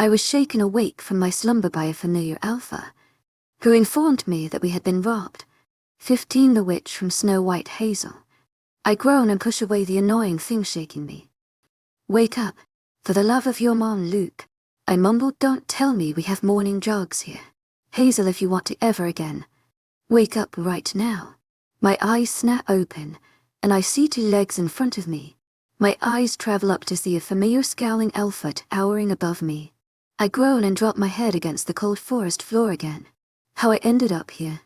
I was shaken awake from my slumber by a familiar alpha, who informed me that we had been robbed. 15 The witch from Snow White Hazel. I groan and push away the annoying thing shaking me. Wake up. For the love of your mom, Luke. I mumbled, don't tell me we have morning jogs here. Hazel, if you want to ever again. Wake up right now. My eyes snap open, and I see 2 legs in front of me. My eyes travel up to see a familiar scowling alpha towering above me. I groan and drop my head against the cold forest floor again. How I ended up here,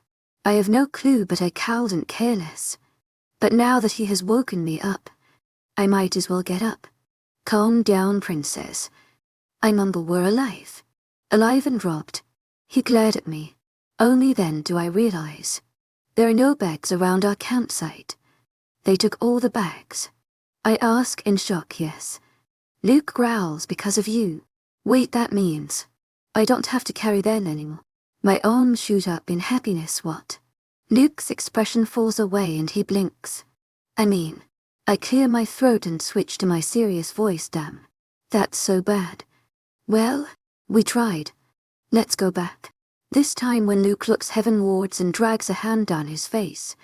I have no clue, but I cowed and careless. But now that he has woken me up, I might as well get up. Calm down, princess. I mumble, we're alive. Alive and robbed. He glared at me. Only then do I realize. There are no bags around our campsite. They took all the bags. I ask in shock, yes. Luke growls, because of you. Wait, that means I don't have to carry them anymore. My arms shoot up in happiness, what? Luke's expression falls away and he blinks. I clear my throat and switch to my serious voice, damn. That's so bad. Well, we tried. Let's go back. This time when Luke looks heavenwards and drags a hand down his face.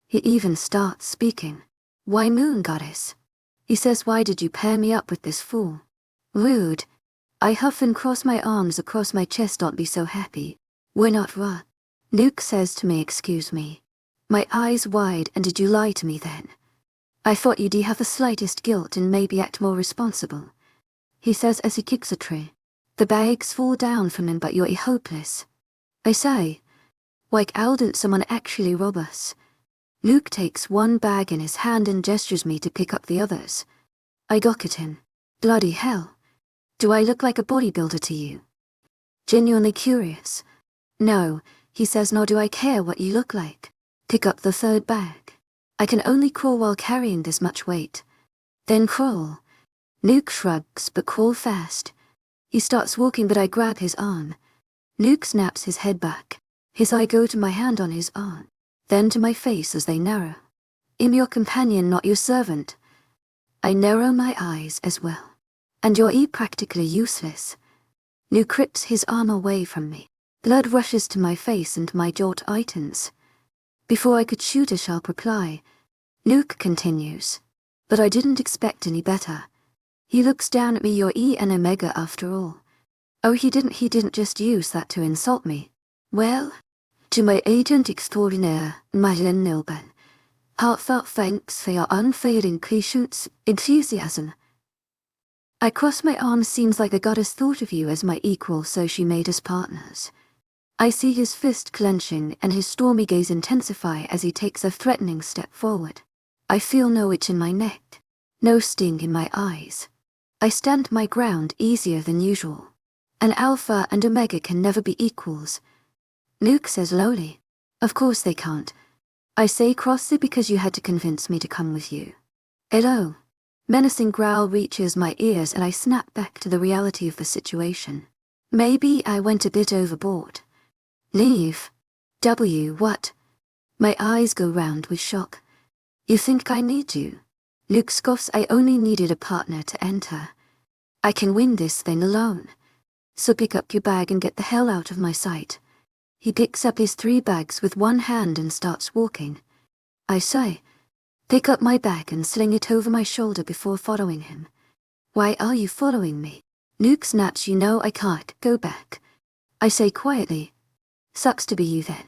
He even starts speaking. Why, moon goddess? He says, why did you pair me up with this fool? Rude. I huff and cross my arms across my chest, don't be so happy. We're not raw. Luke says to me, excuse me. My eyes wide, and did you lie to me then? I thought you'd have the slightest guilt and maybe act more responsible. He says as he kicks a tree. The bags fall down from him, but you're hopeless. I say, why didn't someone actually rob us? Luke takes one bag in his hand and gestures me to pick up the others. I gawk at him. Bloody hell. Do I look like a bodybuilder to you? Genuinely curious. No, he says, nor do I care what you look like. Pick up the 3rd bag. I can only crawl while carrying this much weight. Then crawl. Luke shrugs, but crawl fast. He starts walking, but I grab his arm. Luke snaps his head back. His eye go to my hand on his arm, then to my face as they narrow. I'm your companion, not your servant. I narrow my eyes as well. And you're practically useless. Luke rips his arm away from me. Blood rushes to my face and my jaw tightens. Before I could shoot a sharp reply, Luke continues. But I didn't expect any better. He looks down at me, you're an omega after all. Oh, he didn't just use that to insult me. Well, to my agent extraordinaire, Madeleine Nilben, heartfelt thanks for your unfailing patience, enthusiasm. I cross my arms, seems like a goddess thought of you as my equal, so she made us partners. I see his fist clenching and his stormy gaze intensify as he takes a threatening step forward. I feel no itch in my neck, no sting in my eyes. I stand my ground easier than usual. An alpha and omega can never be equals. Luke says lowly, of course they can't. I say crossly, because you had to convince me to come with you. Hello. Menacing growl reaches my ears and I snap back to the reality of the situation. Maybe I went a bit overboard. Leave. What? My eyes go round with shock. You think I need you? Luke scoffs, I only needed a partner to enter. I can win this thing alone. So pick up your bag and get the hell out of my sight. He picks up his 3 bags with one hand and starts walking. I say, pick up my bag and sling it over my shoulder before following him. Why are you following me? Luke snaps, you know I can't go back. I say quietly, sucks to be you then.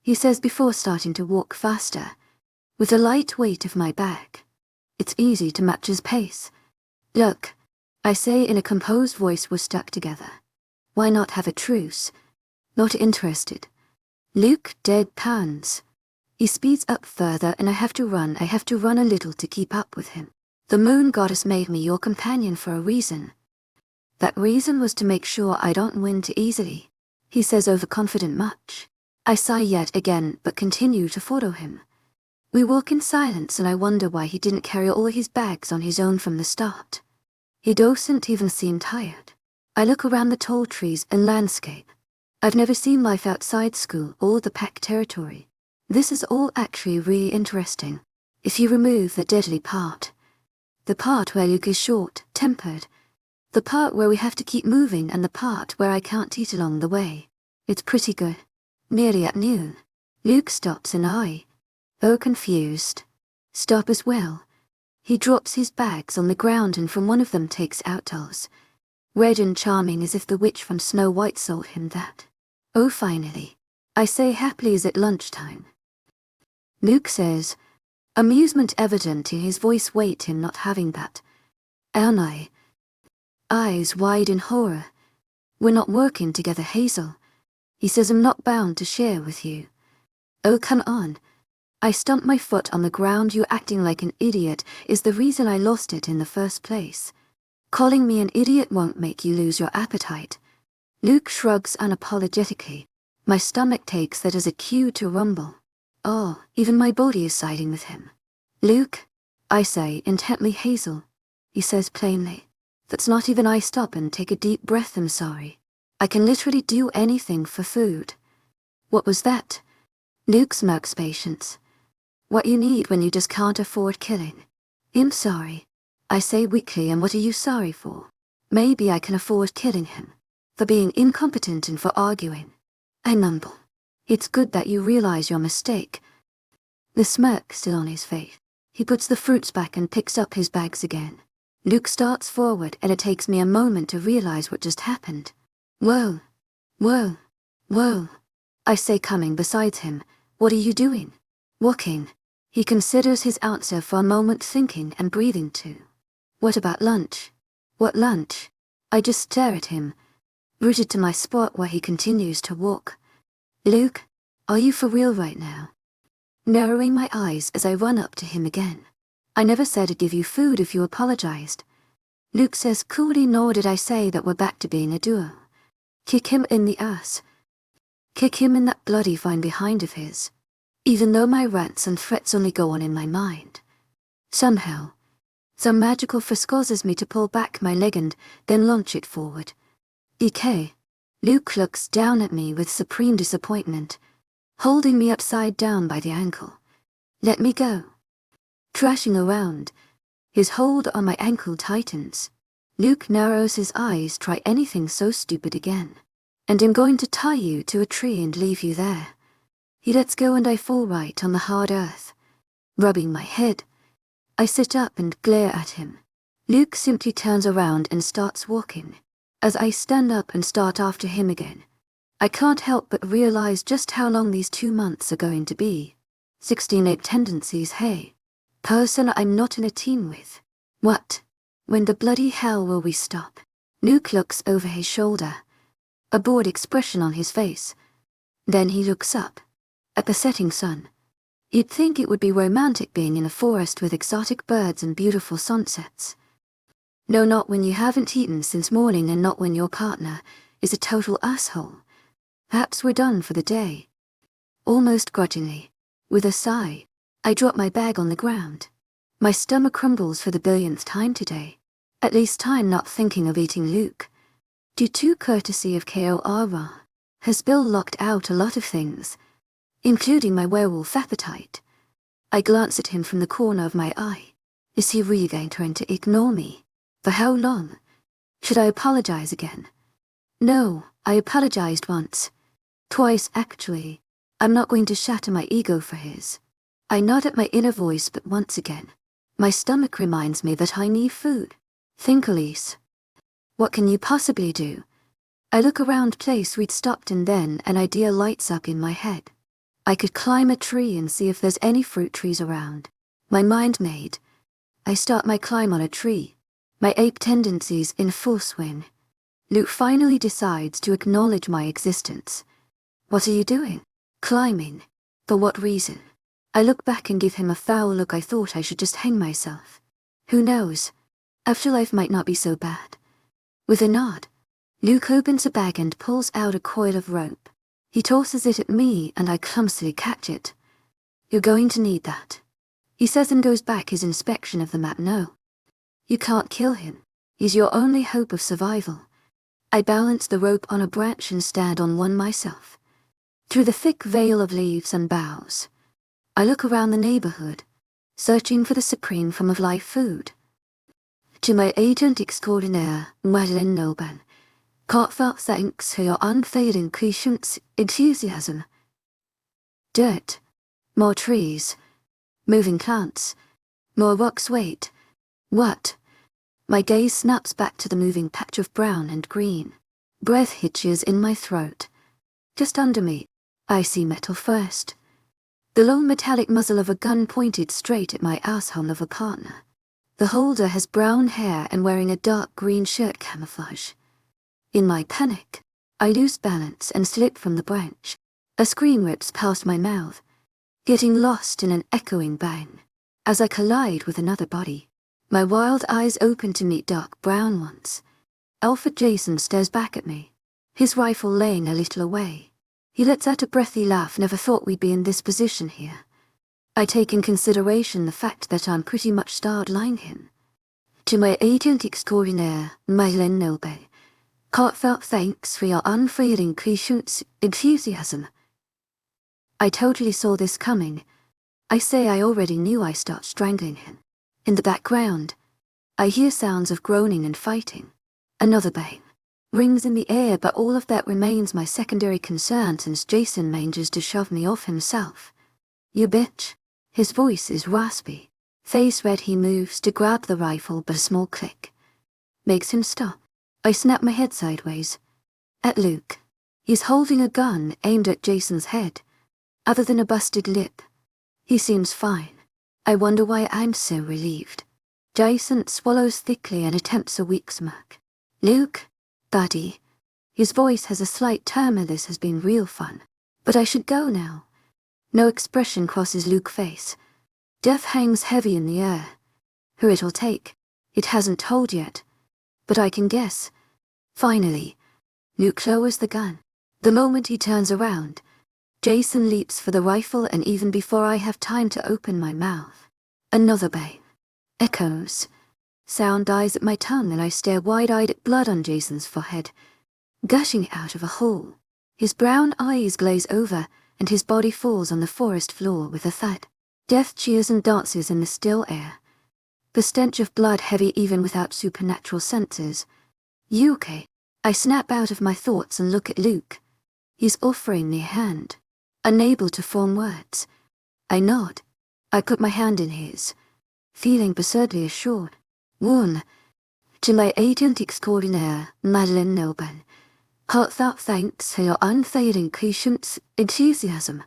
He says before starting to walk faster. With the light weight of my bag, it's easy to match his pace. Look, I say in a composed voice, we're stuck together. Why not have a truce? Not interested. Luke deadpans. He speeds up further and I have to run a little to keep up with him. The moon goddess made me your companion for a reason. That reason was to make sure I don't win too easily. He says, overconfident much. I sigh yet again, but continue to follow him. We walk in silence and I wonder why he didn't carry all his bags on his own from the start. He doesn't even seem tired. I look around the tall trees and landscape. I've never seen life outside school or the pack territory. This is all actually really interesting, if you remove the deadly part. The part where Luke is short-tempered. The part where we have to keep moving and the part where I can't eat along the way. It's pretty good. Nearly at noon. Luke stops and I, confused, stop as well. He drops his bags on the ground and from one of them takes out dolls. Red and charming as if the witch from Snow White sold him that. Oh, finally. I say happily as at lunchtime. Luke says, amusement evident in his voice, wait him not having that. And I, eyes wide in horror. We're not working together, Hazel. He says I'm not bound to share with you. Oh, come on. I stomp my foot on the ground. You acting like an idiot is the reason I lost it in the first place. Calling me an idiot won't make you lose your appetite. Luke shrugs unapologetically. My stomach takes that as a cue to rumble. Oh, even my body is siding with him. Luke, I say intently. Hazel, he says plainly. That's not even. I stop and take a deep breath. I'm sorry. I can literally do anything for food. What was that? Luke smirks patience. What you need when you just can't afford killing. I'm sorry. I say weakly, and what are you sorry for? Maybe I can afford killing him. For being incompetent and for arguing. I mumble. It's good that you realize your mistake. The smirk still on his face. He puts the fruits back and picks up his bags again. Luke starts forward and it takes me a moment to realize what just happened. Whoa. Whoa. Whoa. I say, coming beside him. What are you doing? Walking. He considers his answer for a moment, thinking and breathing too. What about lunch? What lunch? I just stare at him, rooted to my spot where he continues to walk. Luke, are you for real right now? Narrowing my eyes as I run up to him again. I never said I'd give you food if you apologized. Luke says coolly, nor did I say that we're back to being a duo. Kick him in the ass. Kick him in that bloody fine behind of his. Even though my rants and threats only go on in my mind. Somehow, some magical force causes me to pull back my leg and then launch it forward. DK. Luke looks down at me with supreme disappointment, holding me upside down by the ankle. Let me go. Trashing around, his hold on my ankle tightens. Luke narrows his eyes. Try anything so stupid again. And I'm going to tie you to a tree and leave you there. He lets go and I fall right on the hard earth. Rubbing my head, I sit up and glare at him. Luke simply turns around and starts walking. As I stand up and start after him again, I can't help but realize just how long these 2 months are going to be. 16 ape tendencies, hey. Person I'm not in a team with. What? When the bloody hell will we stop? Luke looks over his shoulder, a bored expression on his face. Then he looks up, at the setting sun. You'd think it would be romantic being in a forest with exotic birds and beautiful sunsets. No, not when you haven't eaten since morning and not when your partner is a total asshole. Perhaps we're done for the day. Almost grudgingly, with a sigh, I drop my bag on the ground. My stomach crumbles for the billionth time today. At least I'm not thinking of eating Luke. Due to courtesy of KORA, has Bill locked out a lot of things, including my werewolf appetite. I glance at him from the corner of my eye. Is he really going to ignore me? For how long? Should I apologize again? No, I apologized once. Twice, actually. I'm not going to shatter my ego for his. I nod at my inner voice, but once again, my stomach reminds me that I need food. Think, Elise. What can you possibly do? I look around place we'd stopped and then an idea lights up in my head. I could climb a tree and see if there's any fruit trees around. My mind made. I start my climb on a tree, my ape tendencies in full swing. Luke finally decides to acknowledge my existence. What are you doing? Climbing. For what reason? I look back and give him a foul look. I thought I should just hang myself. Who knows? Afterlife might not be so bad. With a nod, Luke opens a bag and pulls out a coil of rope. He tosses it at me and I clumsily catch it. You're going to need that, he says and goes back his inspection of the map. No. You can't kill him. He's your only hope of survival. I balance the rope on a branch and stand on one myself. Through the thick veil of leaves and boughs, I look around the neighborhood, searching for the supreme form of life, food. To my agent extraordinaire, Madeleine Noban, heartfelt thanks for your unfailing patience, enthusiasm. Dirt, more trees, moving plants, more rocks. Wait, what? My gaze snaps back to the moving patch of brown and green. Breath hitches in my throat. Just under me, I see metal first. The long metallic muzzle of a gun pointed straight at my asshole of a partner. The holder has brown hair and wearing a dark green shirt camouflage. In my panic, I lose balance and slip from the branch. A scream rips past my mouth, getting lost in an echoing bang. As I collide with another body, my wild eyes open to meet dark brown ones. Alpha Jason stares back at me, his rifle laying a little away. He lets out a breathy laugh. Never thought we'd be in this position here. I take in consideration the fact that I'm pretty much starred-lying him. To my agent extraordinaire, Madeleine Noban, heartfelt thanks for your unfailing patience, enthusiasm. I totally saw this coming. I say I already knew. I start strangling him. In the background, I hear sounds of groaning and fighting. Another bang rings in the air, but all of that remains my secondary concern since Jason manages to shove me off himself. You bitch. His voice is raspy. Face red, he moves to grab the rifle, but a small click makes him stop. I snap my head sideways at Luke. He's holding a gun aimed at Jason's head. Other than a busted lip, he seems fine. I wonder why I'm so relieved. Jason swallows thickly and attempts a weak smirk. Luke, buddy. His voice has a slight tremor. This has been real fun. But I should go now. No expression crosses Luke's face. Death hangs heavy in the air. Who it'll take, it hasn't told yet. But I can guess. Finally, Luke lowers the gun. The moment he turns around, Jason leaps for the rifle, and even before I have time to open my mouth, another bang echoes. Sound dies at my tongue, and I stare wide-eyed at blood on Jason's forehead, gushing out of a hole. His brown eyes glaze over, and his body falls on the forest floor with a thud. Death cheers and dances in the still air. The stench of blood heavy even without supernatural senses. You okay? I snap out of my thoughts and look at Luke. He's offering me a hand. Unable to form words, I nod. I put my hand in his, feeling absurdly assured. One, to my agent extraordinaire, Madeleine Noban, heartfelt thanks for your unfailing patience, enthusiasm.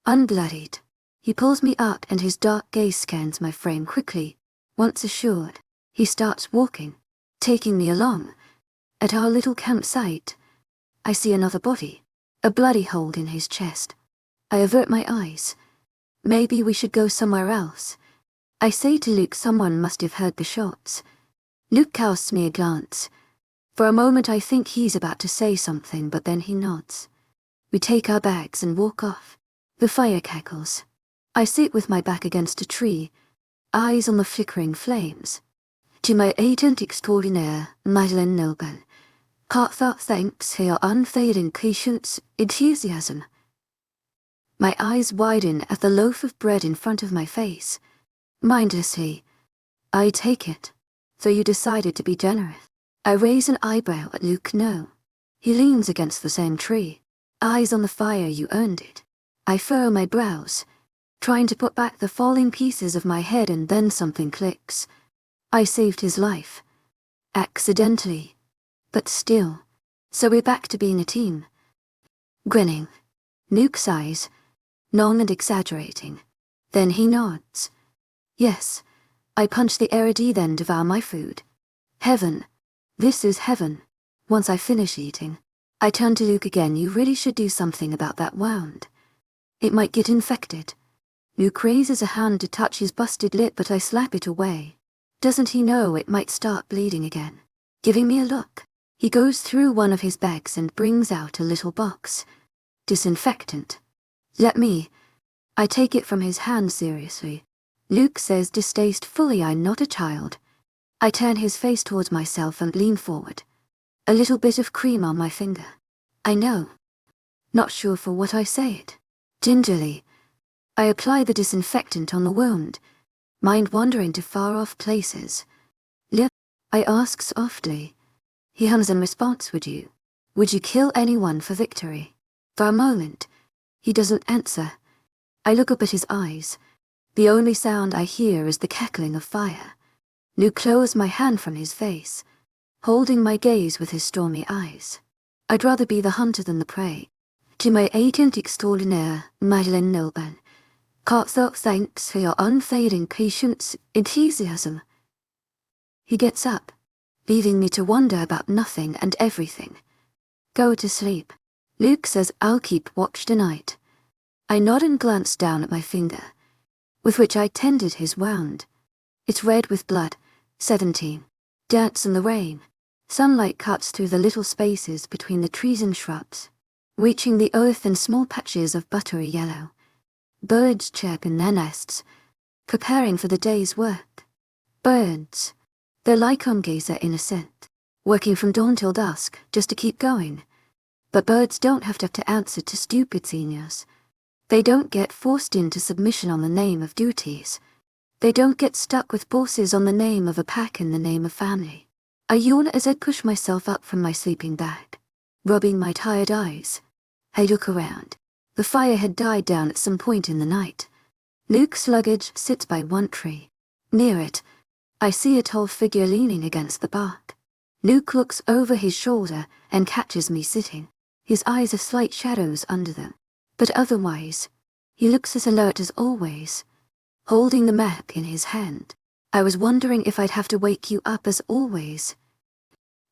Unbloodied, he pulls me up and his dark gaze scans my frame quickly. Once assured, he starts walking, taking me along. At our little campsite, I see another body. A bloody hole in his chest. I avert my eyes. Maybe we should go somewhere else. I say to Luke, someone must have heard the shots. Luke casts me a glance. For a moment I think he's about to say something, but then he nods. We take our bags and walk off. The fire cackles. I sit with my back against a tree, eyes on the flickering flames. To my agent extraordinaire, Madeleine Noban, heartfelt thanks for your unfailing patience, enthusiasm. My eyes widen at the loaf of bread in front of my face. Mindlessly, I take it. So you decided to be generous. I raise an eyebrow at Luke. No. He leans against the same tree. Eyes on the fire. You earned it. I furrow my brows, trying to put back the falling pieces of my head, and then something clicks. I saved his life. Accidentally. But still, so we're back to being a team. Grinning. Luke sighs, long and exaggerating. Then he nods. Yes, I punch the air, then devour my food. Heaven. This is heaven. Once I finish eating, I turn to Luke again. You really should do something about that wound. It might get infected. Luke raises a hand to touch his busted lip, but I slap it away. Doesn't he know it might start bleeding again? Giving me a look. He goes through one of his bags and brings out a little box. Disinfectant. Let me. I take it from his hand seriously. Luke says distastefully, I'm not a child. I turn his face towards myself and lean forward. A little bit of cream on my finger. I know. Not sure for what I say it. Gingerly, I apply the disinfectant on the wound, mind wandering to far-off places. Luke, I ask softly. He hums in response, Would you kill anyone for victory? For a moment, he doesn't answer. I look up at his eyes. The only sound I hear is the cackling of fire. Luke closes my hand from his face, holding my gaze with his stormy eyes. I'd rather be the hunter than the prey. To my agent extraordinaire, Madeleine Nilban, heartfelt thanks for your unfading patience, enthusiasm. He gets up, leaving me to wonder about nothing and everything. Go to sleep. Luke says I'll keep watch tonight. I nod and glance down at my finger, with which I tended his wound. It's red with blood. 17. Dance in the rain. Sunlight cuts through the little spaces between the trees and shrubs, reaching the earth in small patches of buttery yellow. Birds chirp in their nests, preparing for the day's work. Birds. They're like gazer innocent, working from dawn till dusk just to keep going. But birds don't have to answer to stupid seniors. They don't get forced into submission on the name of duties. They don't get stuck with bosses on the name of a pack in the name of family. I yawn as I push myself up from my sleeping bag, rubbing my tired eyes. I look around. The fire had died down at some point in the night. Luke's luggage sits by one tree. Near it, I see a tall figure leaning against the bark. Luke looks over his shoulder and catches me sitting. His eyes have slight shadows under them, but otherwise, he looks as alert as always, holding the map in his hand. I was wondering if I'd have to wake you up as always.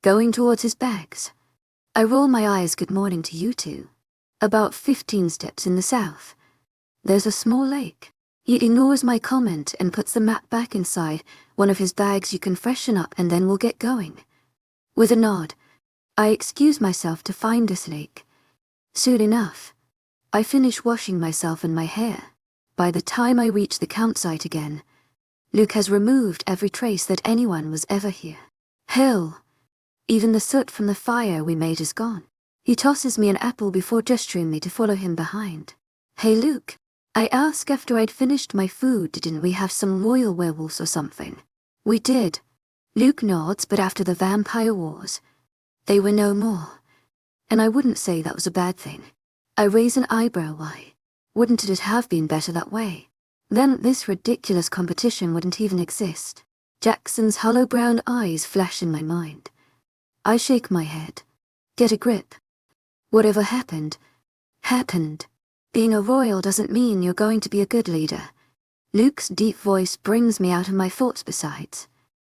Going towards his bags, I roll my eyes good morning to you two. About 15 steps in the south, there's a small lake. He ignores my comment and puts the map back inside one of his bags. You can freshen up and then we'll get going. With a nod, I excuse myself to find this lake. Soon enough, I finish washing myself and my hair. By the time I reach the campsite again, Luke has removed every trace that anyone was ever here. Hell, even the soot from the fire we made is gone. He tosses me an apple before gesturing me to follow him behind. Hey Luke, I ask after I'd finished my food, didn't we have some royal werewolves or something? We did. Luke nods, but after the vampire wars, they were no more. And I wouldn't say that was a bad thing. I raise an eyebrow. Why? Wouldn't it have been better that way? Then this ridiculous competition wouldn't even exist. Jackson's hollow brown eyes flash in my mind. I shake my head. Get a grip. Whatever happened, happened. Being a royal doesn't mean you're going to be a good leader. Luke's deep voice brings me out of my thoughts besides.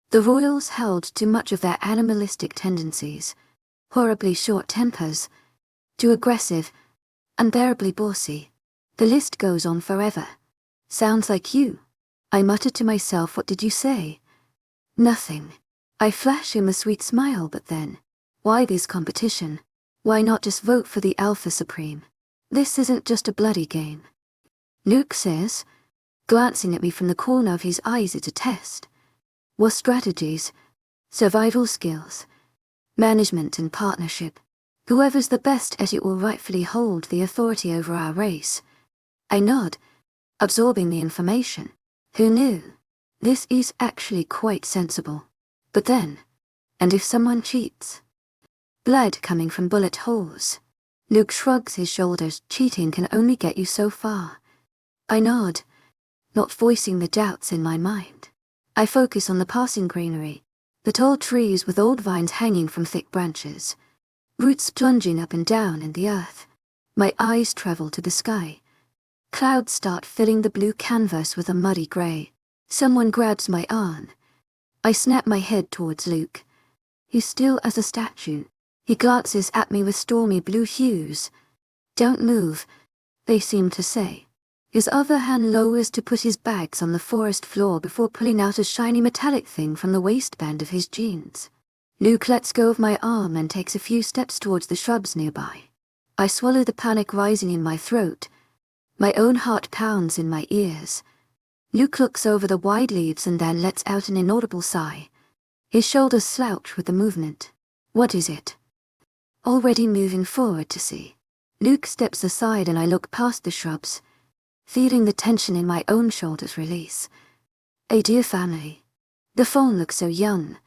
The royals held too much of their animalistic tendencies, horribly short tempers, too aggressive, unbearably bossy. The list goes on forever. Sounds like you. I muttered to myself, what did you say? Nothing. I flash him a sweet smile, but then, why this competition? Why not just vote for the Alpha Supreme? This isn't just a bloody game. Luke says, glancing at me from the corner of his eyes, it's a test. War strategies, survival skills, management and partnership. Whoever's the best at it will rightfully hold the authority over our race. I nod, absorbing the information. Who knew? This is actually quite sensible. But then, and if someone cheats? Blood coming from bullet holes. Luke shrugs his shoulders. Cheating can only get you so far. I nod, not voicing the doubts in my mind. I focus on the passing greenery, the tall trees with old vines hanging from thick branches, roots plunging up and down in the earth. My eyes travel to the sky. Clouds start filling the blue canvas with a muddy grey. Someone grabs my arm. I snap my head towards Luke. He's still as a statue. He glances at me with stormy blue hues. Don't move, they seem to say. His other hand lowers to put his bags on the forest floor before pulling out a shiny metallic thing from the waistband of his jeans. Luke lets go of my arm and takes a few steps towards the shrubs nearby. I swallow the panic rising in my throat. My own heart pounds in my ears. Luke looks over the wide leaves and then lets out an inaudible sigh. His shoulders slouch with the movement. What is it? Already moving forward to see. Luke steps aside and I look past the shrubs, feeling the tension in my own shoulders release. A dear family. The fawn looks so young.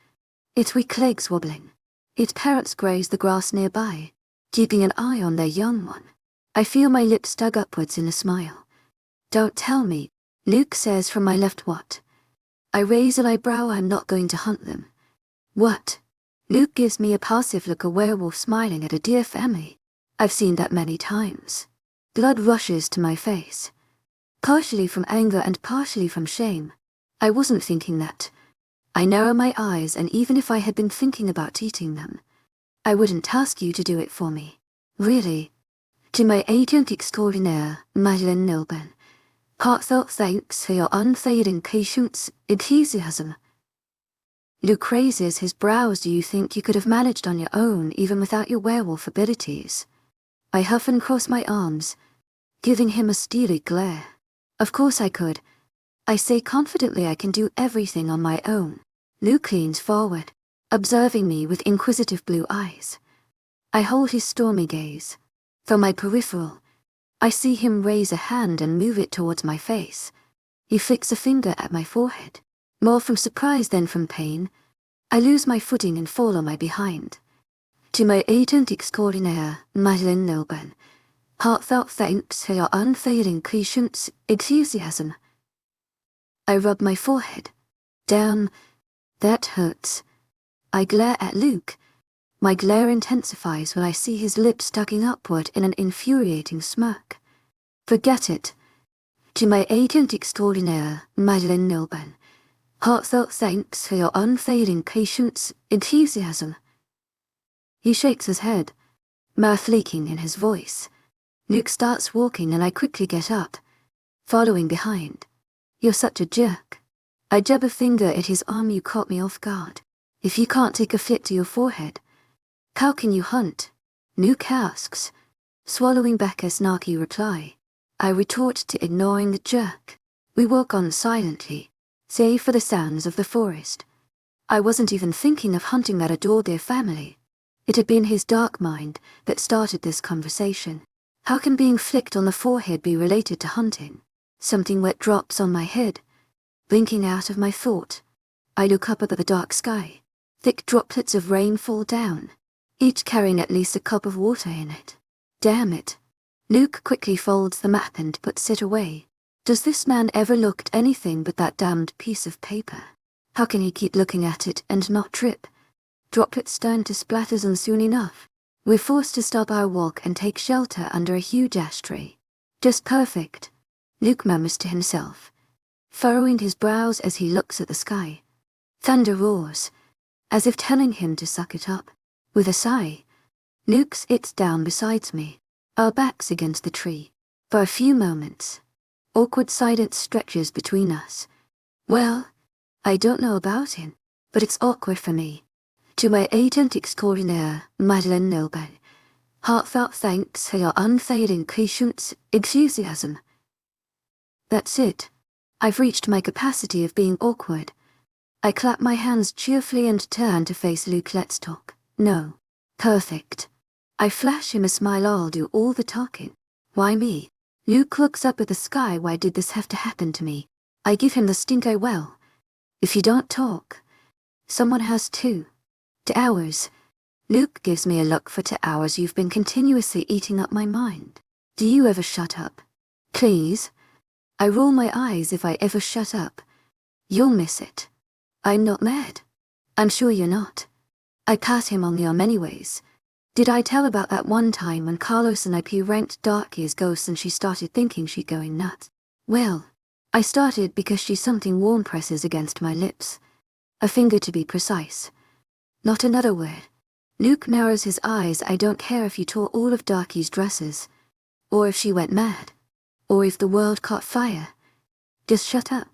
Its weak legs wobbling. Its parents graze the grass nearby, keeping an eye on their young one. I feel my lips tug upwards in a smile. Don't tell me, Luke says from my left. What? I raise an eyebrow. I'm not going to hunt them. What? Luke gives me a passive look, a werewolf smiling at a dear family. I've seen that many times. Blood rushes to my face. Partially from anger and partially from shame. I wasn't thinking that. I narrow my eyes, and even if I had been thinking about eating them, I wouldn't ask you to do it for me. Really. To my agent extraordinaire, Madeleine Nilben, heartfelt thanks for your unfading patience, enthusiasm. Luke raises his brows. Do you think you could have managed on your own, even without your werewolf abilities? I huff and cross my arms, giving him a steely glare. Of course I could. I say confidently I can do everything on my own. Luke leans forward, observing me with inquisitive blue eyes. I hold his stormy gaze. From my peripheral, I see him raise a hand and move it towards my face. He flicks a finger at my forehead. More from surprise than from pain, I lose my footing and fall on my behind. To my agent extraordinaire, Madeleine Nilben, heartfelt thanks for your unfailing patience, enthusiasm. I rub my forehead. Damn, that hurts. I glare at Luke. My glare intensifies when I see his lips tugging upward in an infuriating smirk. Forget it. To my agent extraordinaire, Madeleine Nilben, heartfelt thanks for your unfailing patience, enthusiasm. He shakes his head, mirth leaking in his voice. Luke starts walking and I quickly get up, following behind. You're such a jerk. I jab a finger at his arm. You caught me off guard. If you can't take a flit to your forehead, how can you hunt? Luke asks, swallowing back a snarky reply. I retort to ignoring the jerk. We walk on silently, save for the sounds of the forest. I wasn't even thinking of hunting that adored their family. It had been his dark mind that started this conversation. How can being flicked on the forehead be related to hunting? Something wet drops on my head. Blinking out of my thought, I look up at the dark sky. Thick droplets of rain fall down, each carrying at least a cup of water in it. Damn it. Luke quickly folds the map and puts it away. Does this man ever look at anything but that damned piece of paper? How can he keep looking at it and not trip? Droplets turn to splatters, and soon enough, we're forced to stop our walk and take shelter under a huge ash tree. Just perfect, Luke murmurs to himself, furrowing his brows as he looks at the sky. Thunder roars, as if telling him to suck it up. With a sigh, Luke sits down beside me, our backs against the tree. For a few moments, awkward silence stretches between us. Well, I don't know about him, but it's awkward for me. To my agent extraordinaire, Madeleine Nilben, heartfelt thanks for your unfailing patience, enthusiasm. That's it. I've reached my capacity of being awkward. I clap my hands cheerfully and turn to face Luke. Let's talk. No. Perfect. I flash him a smile. I'll do all the talking. Why me? Luke looks up at the sky. Why did this have to happen to me? I give him the stink eye. Well, if you don't talk, someone has to. 2 hours. Luke gives me a look. For 2 hours you've been continuously eating up my mind. Do you ever shut up? Please? I roll my eyes. If I ever shut up, you'll miss it. I'm not mad. I'm sure you're not. I pat him on the arm anyways. Did I tell about that one time when Carlos and I ranked Darky as ghosts and she started thinking she'd going nuts? Well, I started because she's something warm presses against my lips. A finger to be precise. Not another word. Luke narrows his eyes. I don't care if you tore all of Darky's dresses, or if she went mad, or if the world caught fire. Just shut up.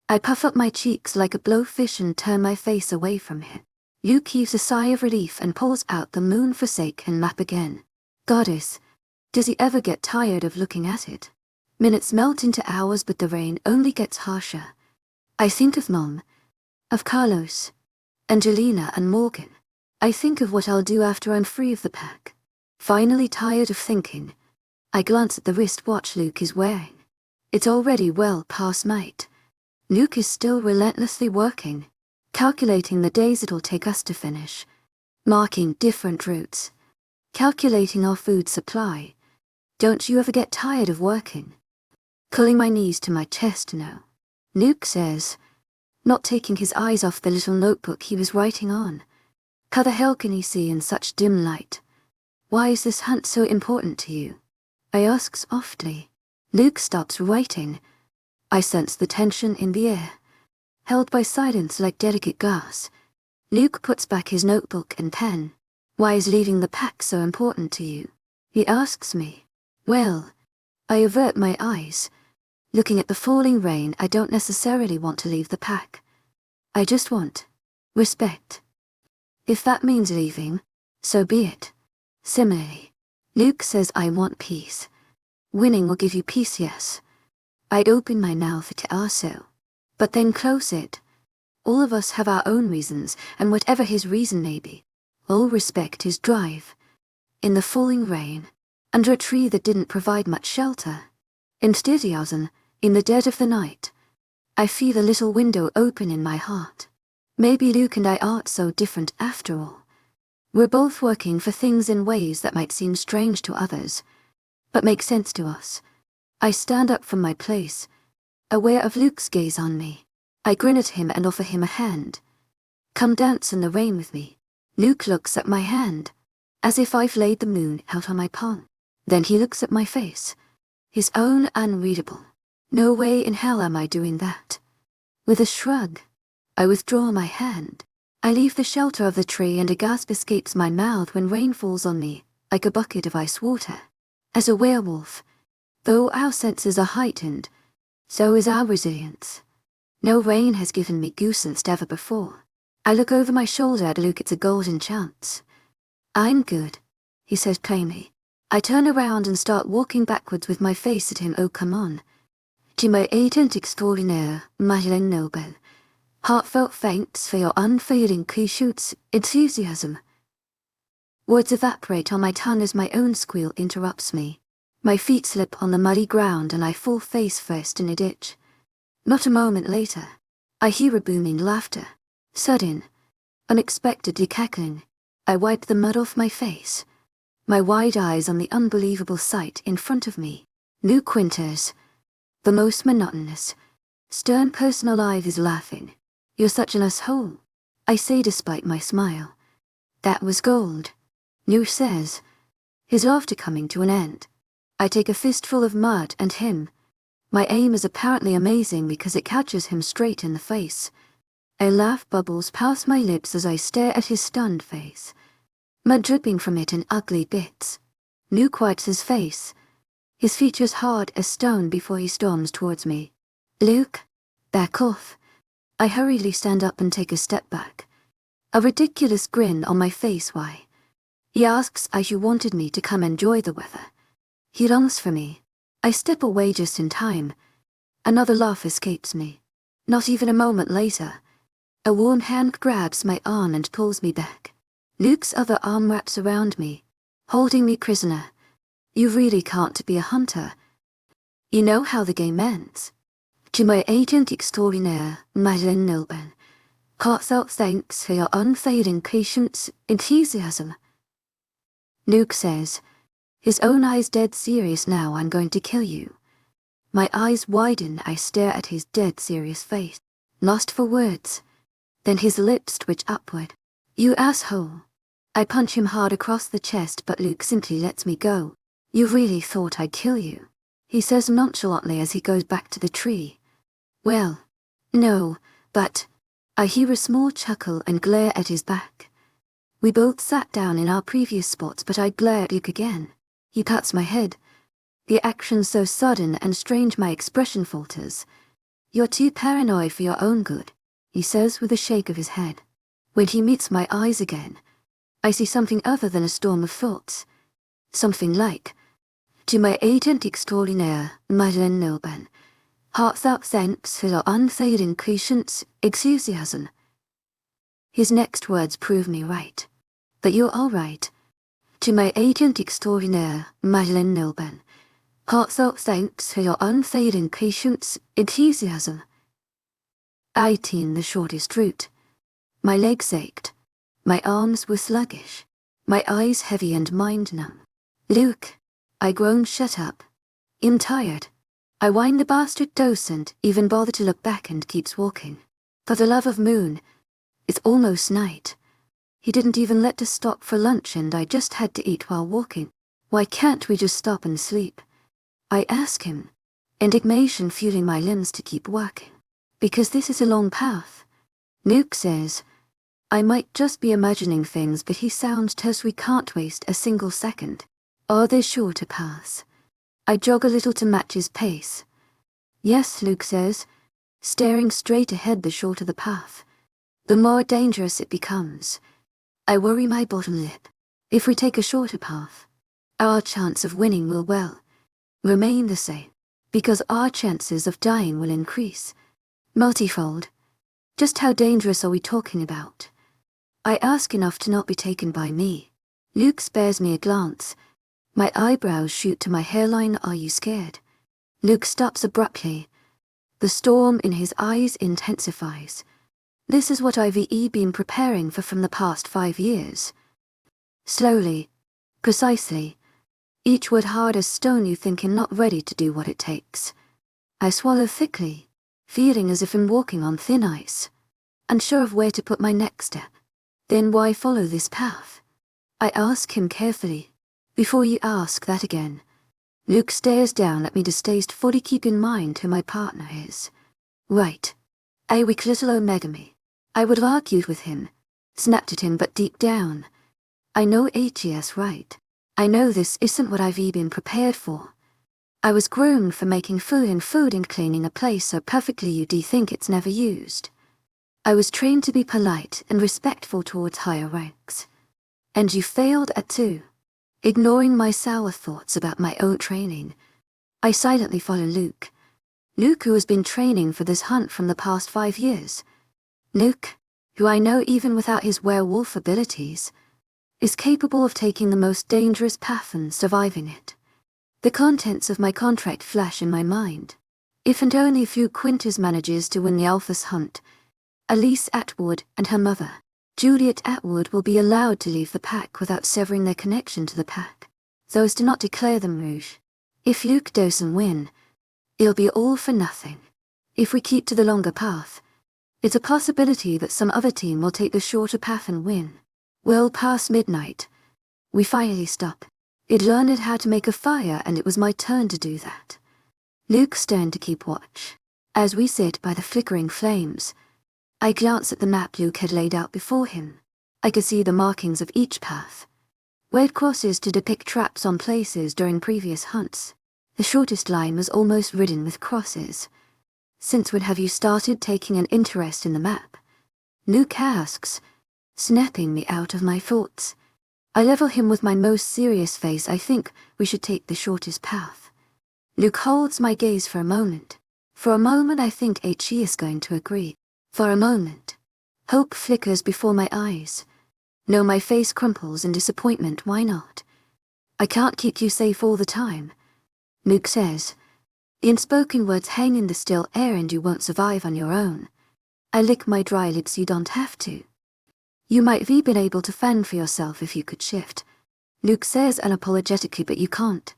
I puff up my cheeks like a blowfish and turn my face away from him. Luke heaves a sigh of relief and pulls out the moon-forsaken map again. Goddess, does he ever get tired of looking at it? Minutes melt into hours, but the rain only gets harsher. I think of Mom, of Carlos, Angelina and Morgan. I think of what I'll do after I'm free of the pack. Finally tired of thinking, I glance at the wristwatch Luke is wearing. It's already well past night. Luke is still relentlessly working. calculating the days it'll take us to finish, marking different routes, calculating our food supply. Don't you ever get tired of working? Pulling my knees to my chest now, Luke says, not taking his eyes off the little notebook he was writing on. How the hell can he see in such dim light? Why is this hunt so important to you? I ask softly. Luke stops writing. I sense the tension in the air, held by silence like delicate glass. Luke puts back his notebook and pen. Why is leaving the pack so important to you? He asks me. Well, I avert my eyes. Looking at the falling rain, I don't necessarily want to leave the pack. I just want respect. If that means leaving, so be it. Similarly, Luke says I want peace. Winning will give you peace, yes. I'd open my mouth to ask so, but then close it. All of us have our own reasons, and whatever his reason may be, all respect his drive. In the falling rain, under a tree that didn't provide much shelter, enthusiasm, in the dead of the night, I feel a little window open in my heart. Maybe Luke and I aren't so different after all. We're both working for things in ways that might seem strange to others, but make sense to us. I stand up from my place, aware of Luke's gaze on me. I grin at him and offer him a hand. Come dance in the rain with me. Luke looks at my hand, as if I've laid the moon out on my palm. Then he looks at my face, his own unreadable. No way in hell am I doing that. With a shrug, I withdraw my hand. I leave the shelter of the tree and a gasp escapes my mouth when rain falls on me, like a bucket of ice water. As a werewolf, though our senses are heightened, so is our resilience. No rain has given me goosebumps ever before. I look over my shoulder at Luke. It's a golden chance. I'm good, he says plainly. I turn around and start walking backwards with my face at him. Oh, come on. To my agent extraordinaire, Madeleine Noble. Heartfelt thanks for your unfailing patience, enthusiasm. Words evaporate on my tongue as my own squeal interrupts me. My feet slip on the muddy ground and I fall face first in a ditch. Not a moment later, I hear a booming laughter. Sudden, unexpectedly cackling. I wipe the mud off my face, my wide eyes on the unbelievable sight in front of me. Luke Winters, the most monotonous, stern person alive, is laughing. You're such an asshole, I say despite my smile. That was gold, Luke says, his laughter coming to an end. I take a fistful of mud and him. My aim is apparently amazing because it catches him straight in the face. A laugh bubbles past my lips as I stare at his stunned face, mud dripping from it in ugly bits. Luke wipes his face, his features hard as stone before he storms towards me. Luke, back off. I hurriedly stand up and take a step back, a ridiculous grin on my face. Why? He asks as you wanted me to come enjoy the weather. He longs for me. I step away just in time. Another laugh escapes me. Not even a moment later, a warm hand grabs my arm and pulls me back. Luke's other arm wraps around me, holding me prisoner. You really can't be a hunter. You know how the game ends. To my agent extraordinaire, Madeleine Noble, heartfelt thanks for your unfailing patience, enthusiasm. Luke says, his own eyes dead serious. Now I'm going to kill you. My eyes widen. I stare at his dead serious face, lost for words. Then his lips twitch upward. You asshole. I punch him hard across the chest, but Luke simply lets me go. You really thought I'd kill you, he says nonchalantly as he goes back to the tree. Well, no, but I hear a small chuckle and glare at his back. We both sat down in our previous spots, but I glare at Luke again. He pats my head. The action so sudden and strange my expression falters. You're too paranoid for your own good, he says with a shake of his head. When he meets my eyes again, I see something other than a storm of thoughts. Something like, to my agent extraordinaire, Madeleine Noble, heartfelt thanks for your unfailing patience, enthusiasm. His next words prove me right. But you're all right. To my agent extraordinaire, Madeleine Noble, heartfelt thanks for your unfailing patience, enthusiasm. I taken the shortest route. My legs ached. My arms were sluggish. My eyes heavy and mind-numb. "Luke," I groaned, "shut up. I'm tired." I whined. The bastard doesn't even bother to look back and keeps walking. "For the love of Moon, it's almost night." He didn't even let us stop for lunch and I just had to eat while walking. "Why can't we just stop and sleep?" I ask him, indignation fueling my limbs to keep working. "Because this is a long path." Luke says, I might just be imagining things, but he sounds as we can't waste a single second. "Are there shorter paths?" I jog a little to match his pace. "Yes," Luke says, staring straight ahead. "The shorter the path, the more dangerous it becomes." I worry my bottom lip. If we take a shorter path, our chance of winning will, well, remain the same, because our chances of dying will increase multifold. Just how dangerous are we talking about? I ask, enough to not be taken by me. Luke spares me a glance. My eyebrows shoot to my hairline. "Are you scared?" Luke stops abruptly. The storm in his eyes intensifies. This is what I've been preparing for from the past 5 years. Slowly, precisely, each word hard as stone. "You think I'm not ready to do what it takes." I swallow thickly, feeling as if I'm walking on thin ice, unsure of where to put my next step. "Then why follow this path?" I ask him carefully. "Before you ask that again." Luke stares down at me distastefully. "Keep in mind who my partner is." "Right. A weak little omegamy." I would have argued with him, snapped at him, but deep down, I know HES right. I know this isn't what I've been prepared for. I was groomed for making food and cleaning a place so perfectly you'd think it's never used. I was trained to be polite and respectful towards higher ranks. And you failed at too. Ignoring my sour thoughts about my own training, I silently follow Luke. Luke, who has been training for this hunt from the past 5 years. Luke, who I know even without his werewolf abilities, is capable of taking the most dangerous path and surviving it. The contents of my contract flash in my mind. If and only if Luke Quinters manages to win the Alpha's hunt, Elise Atwood and her mother, Juliet Atwood, will be allowed to leave the pack without severing their connection to the pack, so as to not declare them rouge. If Luke doesn't win, it'll be all for nothing. If we keep to the longer path, it's a possibility that some other team will take the shorter path and win. Well past midnight, we finally stop. I'd learned how to make a fire and it was my turn to do that. Luke's turn to keep watch. As we sit by the flickering flames, I glance at the map Luke had laid out before him. I could see the markings of each path, red crosses to depict traps on places during previous hunts. The shortest line was almost ridden with crosses. "Since when have you started taking an interest in the map?" Luke asks, snapping me out of my thoughts. I level him with my most serious face. "I think we should take the shortest path." Luke holds my gaze for a moment. For a moment I think HE is going to agree. For a moment, hope flickers before my eyes. No, my face crumples in disappointment. "Why not?" "I can't keep you safe all the time," Luke says. "In spoken words hang in the still air and you won't survive on your own." I lick my dry lids. "You don't have to. You might have been able to fend for yourself if you could shift," Luke says unapologetically, "but you can't.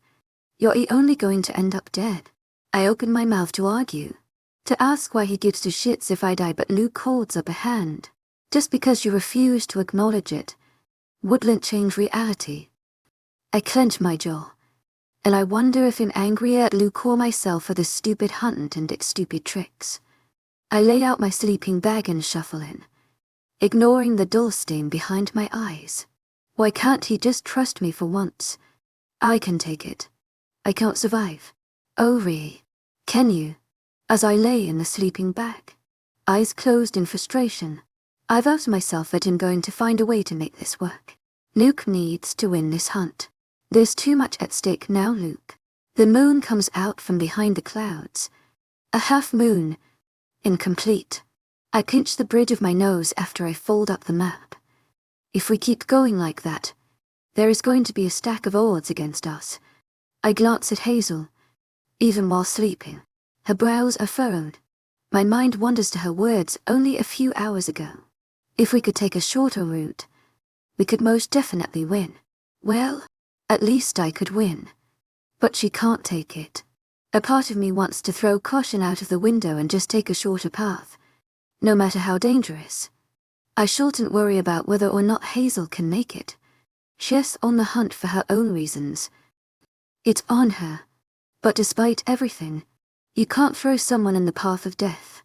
You're only going to end up dead." I open my mouth to argue, to ask why he gives two shits if I die, but Luke holds up a hand. "Just because you refuse to acknowledge it wouldn't change reality." I clench my jaw, and I wonder if I'm angry at Luke or myself for this stupid hunt and its stupid tricks. I lay out my sleeping bag and shuffle in, ignoring the dull stain behind my eyes. Why can't he just trust me for once? I can take it. I can't survive. Oh really? Can you? As I lay in the sleeping bag, eyes closed in frustration, I vow to myself that I'm going to find a way to make this work. Luke needs to win this hunt. There's too much at stake now, Luke. The moon comes out from behind the clouds. A half moon. Incomplete. I pinch the bridge of my nose after I fold up the map. If we keep going like that, there is going to be a stack of odds against us. I glance at Hazel. Even while sleeping, her brows are furrowed. My mind wanders to her words only a few hours ago. If we could take a shorter route, we could most definitely win. Well, at least I could win. But she can't take it. A part of me wants to throw caution out of the window and just take a shorter path, no matter how dangerous. I shouldn't worry about whether or not Hazel can make it. She's on the hunt for her own reasons. It's on her. But despite everything, you can't throw someone in the path of death.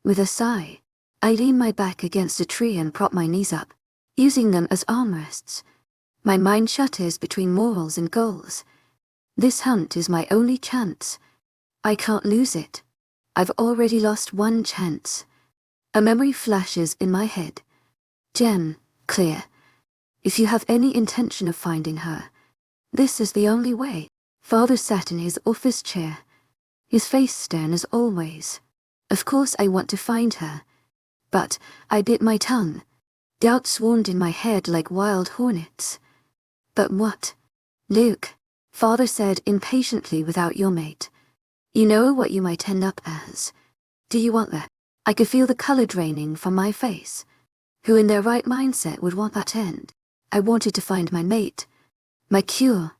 With a sigh, I lean my back against a tree and prop my knees up, using them as armrests. My mind shutters between morals and goals. This hunt is my only chance. I can't lose it. I've already lost one chance. A memory flashes in my head. Jen, clear. If you have any intention of finding her, this is the only way. Father sat in his office chair, his face stern as always. Of course I want to find her. But I bit my tongue. Doubt swarmed in my head like wild hornets. But what? Luke, Father said impatiently without your mate. You know what you might end up as. Do you want that? I could feel the color draining from my face. Who in their right mindset would want that end? I wanted to find my mate. My cure.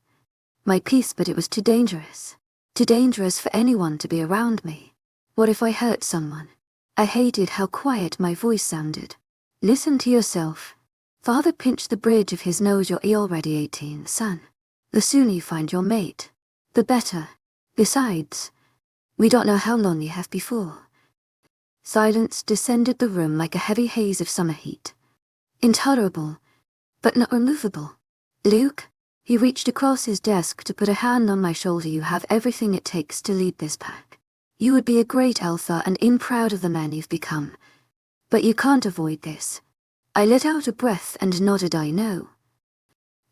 My peace, but it was too dangerous. Too dangerous for anyone to be around me. What if I hurt someone? I hated how quiet my voice sounded. Listen to yourself. Father pinched the bridge of his nose. You're already 18, son. The sooner you find your mate, the better. Besides, we don't know how long you have before. Silence descended the room like a heavy haze of summer heat. Intolerable, but not removable. Luke? He reached across his desk to put a hand on my shoulder. You have everything it takes to lead this pack. You would be a great alpha and proud of the man you've become. But you can't avoid this. I let out a breath and nodded. I know.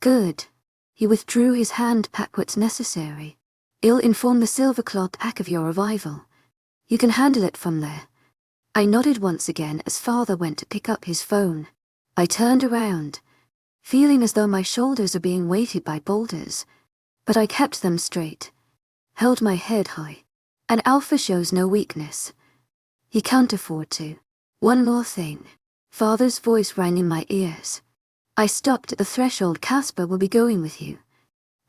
Good. He withdrew his hand. Pack what's necessary. I'll inform the Silverclaw pack of your arrival. You can handle it from there. I nodded once again as Father went to pick up his phone. I turned around, feeling as though my shoulders are being weighted by boulders, but I kept them straight, held my head high. An alpha shows no weakness. He can't afford to. One more thing. Father's voice rang in my ears. I stopped at the threshold. Casper will be going with you.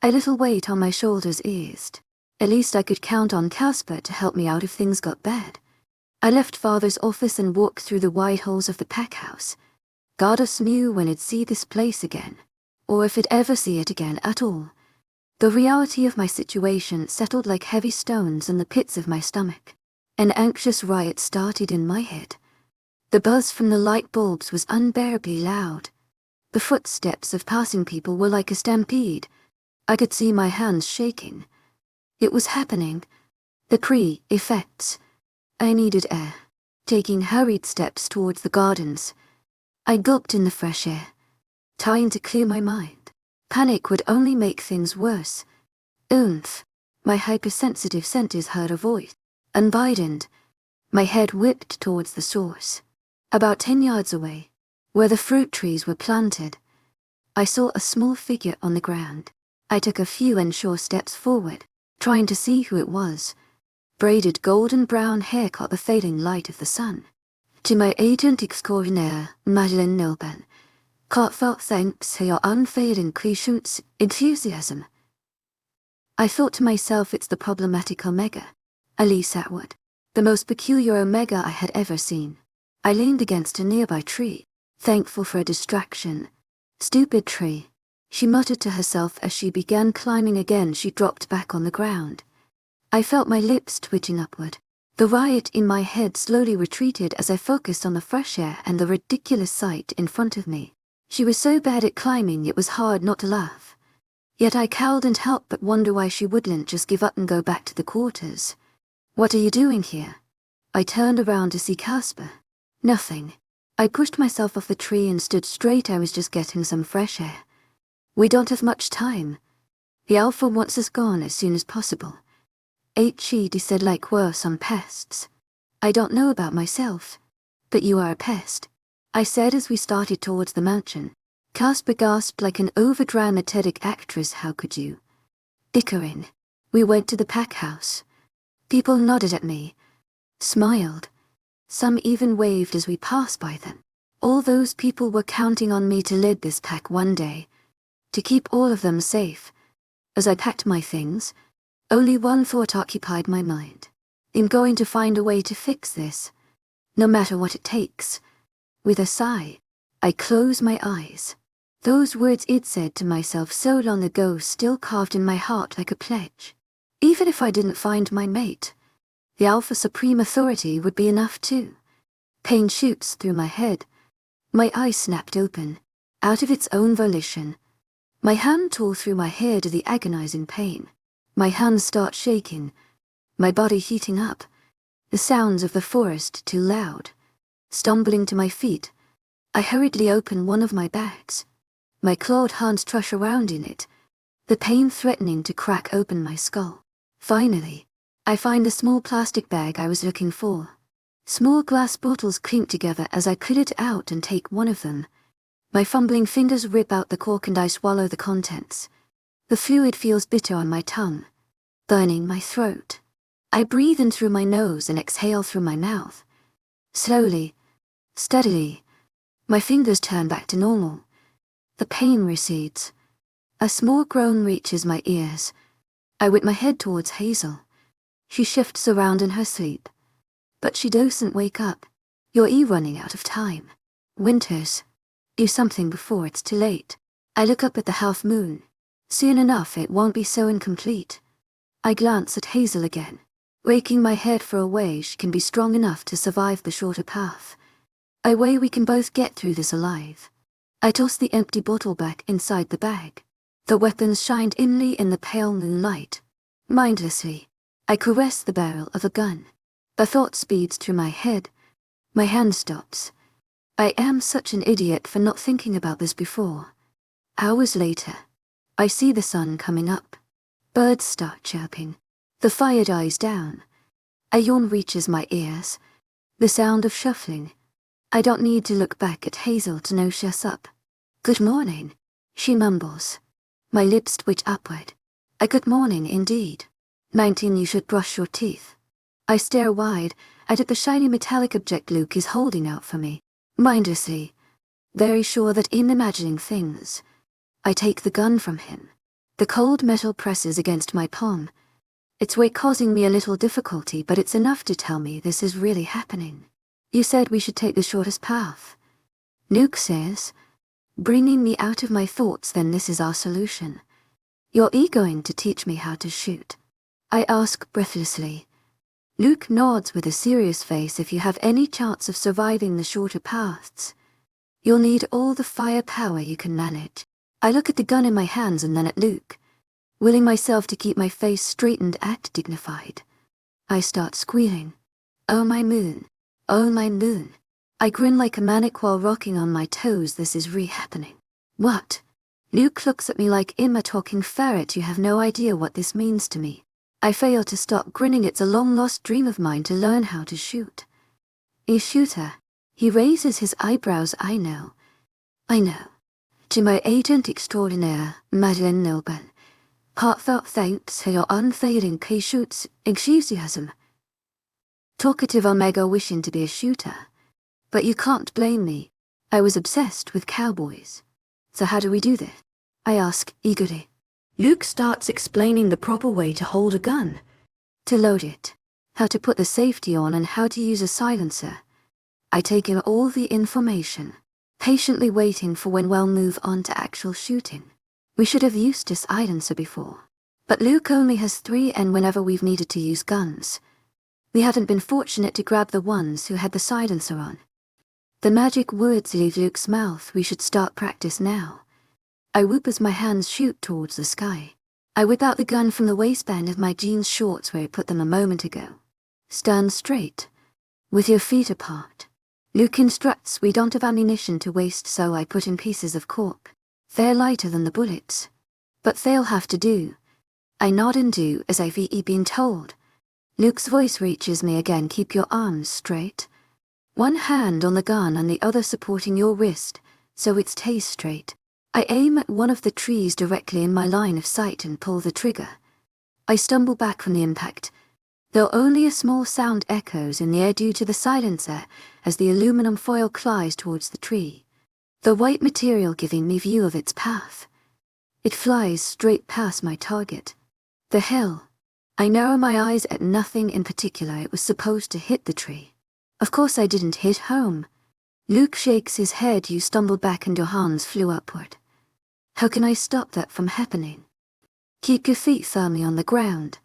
A little weight on my shoulders eased. At least I could count on Casper to help me out if things got bad. I left Father's office and walked through the wide halls of the pack house. Goddess knew when it'd see this place again, or if it'd ever see it again at all. The reality of my situation settled like heavy stones in the pits of my stomach. An anxious riot started in my head. The buzz from the light bulbs was unbearably loud. The footsteps of passing people were like a stampede. I could see my hands shaking. It was happening. The pre-effects. I needed air. Taking hurried steps towards the gardens, I gulped in the fresh air, trying to clear my mind. Panic would only make things worse. Oomph. My hypersensitive senses heard a voice. Unbidened. My head whipped towards the source. About 10 yards away, where the fruit trees were planted, I saw a small figure on the ground. I took a few unsure steps forward, trying to see who it was. Braided golden brown hair caught the fading light of the sun. To my agent extraordinaire, Madeleine Nilben, heartfelt thanks for your unfailing patience, enthusiasm. I thought to myself, it's the problematic Omega, Elise Atwood, the most peculiar Omega I had ever seen. I leaned against a nearby tree, thankful for a distraction. Stupid tree, she muttered to herself as she began climbing again. She dropped back on the ground. I felt my lips twitching upward. The riot in my head slowly retreated as I focused on the fresh air and the ridiculous sight in front of me. She was so bad at climbing it was hard not to laugh. Yet I cowed and helped but wonder why she wouldn't just give up and go back to the quarters. What are you doing here? I turned around to see Casper. Nothing. I pushed myself off the tree and stood straight. I was just getting some fresh air. We don't have much time. The Alpha wants us gone as soon as possible. He said like we're some pests. I don't know about myself, but you are a pest, I said as we started towards the mansion. Casper gasped like an overdramatic actress. How could you? Dickering. We went to the pack house. People nodded at me, smiled. Some even waved as we passed by them. All those people were counting on me to lead this pack one day, to keep all of them safe. As I packed my things, only one thought occupied my mind. I'm going to find a way to fix this, no matter what it takes. With a sigh, I close my eyes. Those words I'd said to myself so long ago still carved in my heart like a pledge. Even if I didn't find my mate, the Alpha Supreme Authority would be enough too. Pain shoots through my head. My eye snapped open, out of its own volition. My hand tore through my hair to the agonizing pain. My hands start shaking, my body heating up. The sounds of the forest too loud. Stumbling to my feet, I hurriedly open one of my bags. My clawed hands trush around in it, the pain threatening to crack open my skull. Finally, I find the small plastic bag I was looking for. Small glass bottles clink together as I pull it out and take one of them. My fumbling fingers rip out the cork and I swallow the contents. The fluid feels bitter on my tongue, burning my throat. I breathe in through my nose and exhale through my mouth. Slowly, steadily, my fingers turn back to normal. The pain recedes. A small groan reaches my ears. I whip my head towards Hazel. She shifts around in her sleep. But she doesn't wake up. You're running out of time. Winters. Do something before it's too late. I look up at the half moon. Soon enough it won't be so incomplete. I glance at Hazel again, raking my head for a way she can be strong enough to survive the shorter path. A way we can both get through this alive. I toss the empty bottle back inside the bag. The weapons shined dimly in the pale moonlight. Mindlessly, I caress the barrel of a gun. A thought speeds through my head. My hand stops. I am such an idiot for not thinking about this before. Hours later, I see the sun coming up. Birds start chirping. The fire dies down. A yawn reaches my ears. The sound of shuffling. I don't need to look back at Hazel to know she's up. Good morning, she mumbles. My lips twitch upward. A good morning indeed. 19 You should brush your teeth. I stare wide at the shiny metallic object Luke is holding out for me. Mindlessly, very sure that I'm imagining things. I take the gun from him. The cold metal presses against my palm. Its weight causing me a little difficulty, but it's enough to tell me this is really happening. You said we should take the shortest path. Luke says, bringing me out of my thoughts. Then this is our solution. You're going to teach me how to shoot? I ask breathlessly. Luke nods with a serious face. If you have any chance of surviving the shorter paths, you'll need all the firepower you can manage. I look at the gun in my hands and then at Luke, willing myself to keep my face straight and act dignified. I start squealing. Oh my moon. Oh my moon. I grin like a maniac while rocking on my toes. This is happening. What? Luke looks at me like I'm a talking ferret. You have no idea what this means to me. I fail to stop grinning. It's a long-lost dream of mine to learn how to shoot. A shooter. He raises his eyebrows. I know. To my agent extraordinaire, Madeleine Nilben, heartfelt thanks for your unfailing patience, enthusiasm. Talkative Omega wishing to be a shooter. But you can't blame me. I was obsessed with cowboys. So how do we do this? I ask eagerly. Luke starts explaining the proper way to hold a gun, to load it, how to put the safety on and how to use a silencer. I take in all the information, patiently waiting for when we'll move on to actual shooting. We should have used a silencer before. But Luke only has 3 and whenever we've needed to use guns, we haven't been fortunate to grab the ones who had the silencer on. The magic words leave Luke's mouth. We should start practice now. I whoop as my hands shoot towards the sky. I whip out the gun from the waistband of my jeans shorts where I put them a moment ago. Stand straight, with your feet apart. Luke instructs. We don't have ammunition to waste, so I put in pieces of cork. They're lighter than the bullets, but they'll have to do. I nod and do as I've been told. Luke's voice reaches me again. Keep your arms straight. One hand on the gun and the other supporting your wrist, so it stays straight. I aim at one of the trees directly in my line of sight and pull the trigger. I stumble back from the impact, though only a small sound echoes in the air due to the silencer as the aluminum foil flies towards the tree, the white material giving me view of its path. It flies straight past my target, the hill. I narrow my eyes at nothing in particular. It was supposed to hit the tree. Of course I didn't hit home. Luke shakes his head. You stumbled back and your hands flew upward. How can I stop that from happening? Keep your feet firmly on the ground.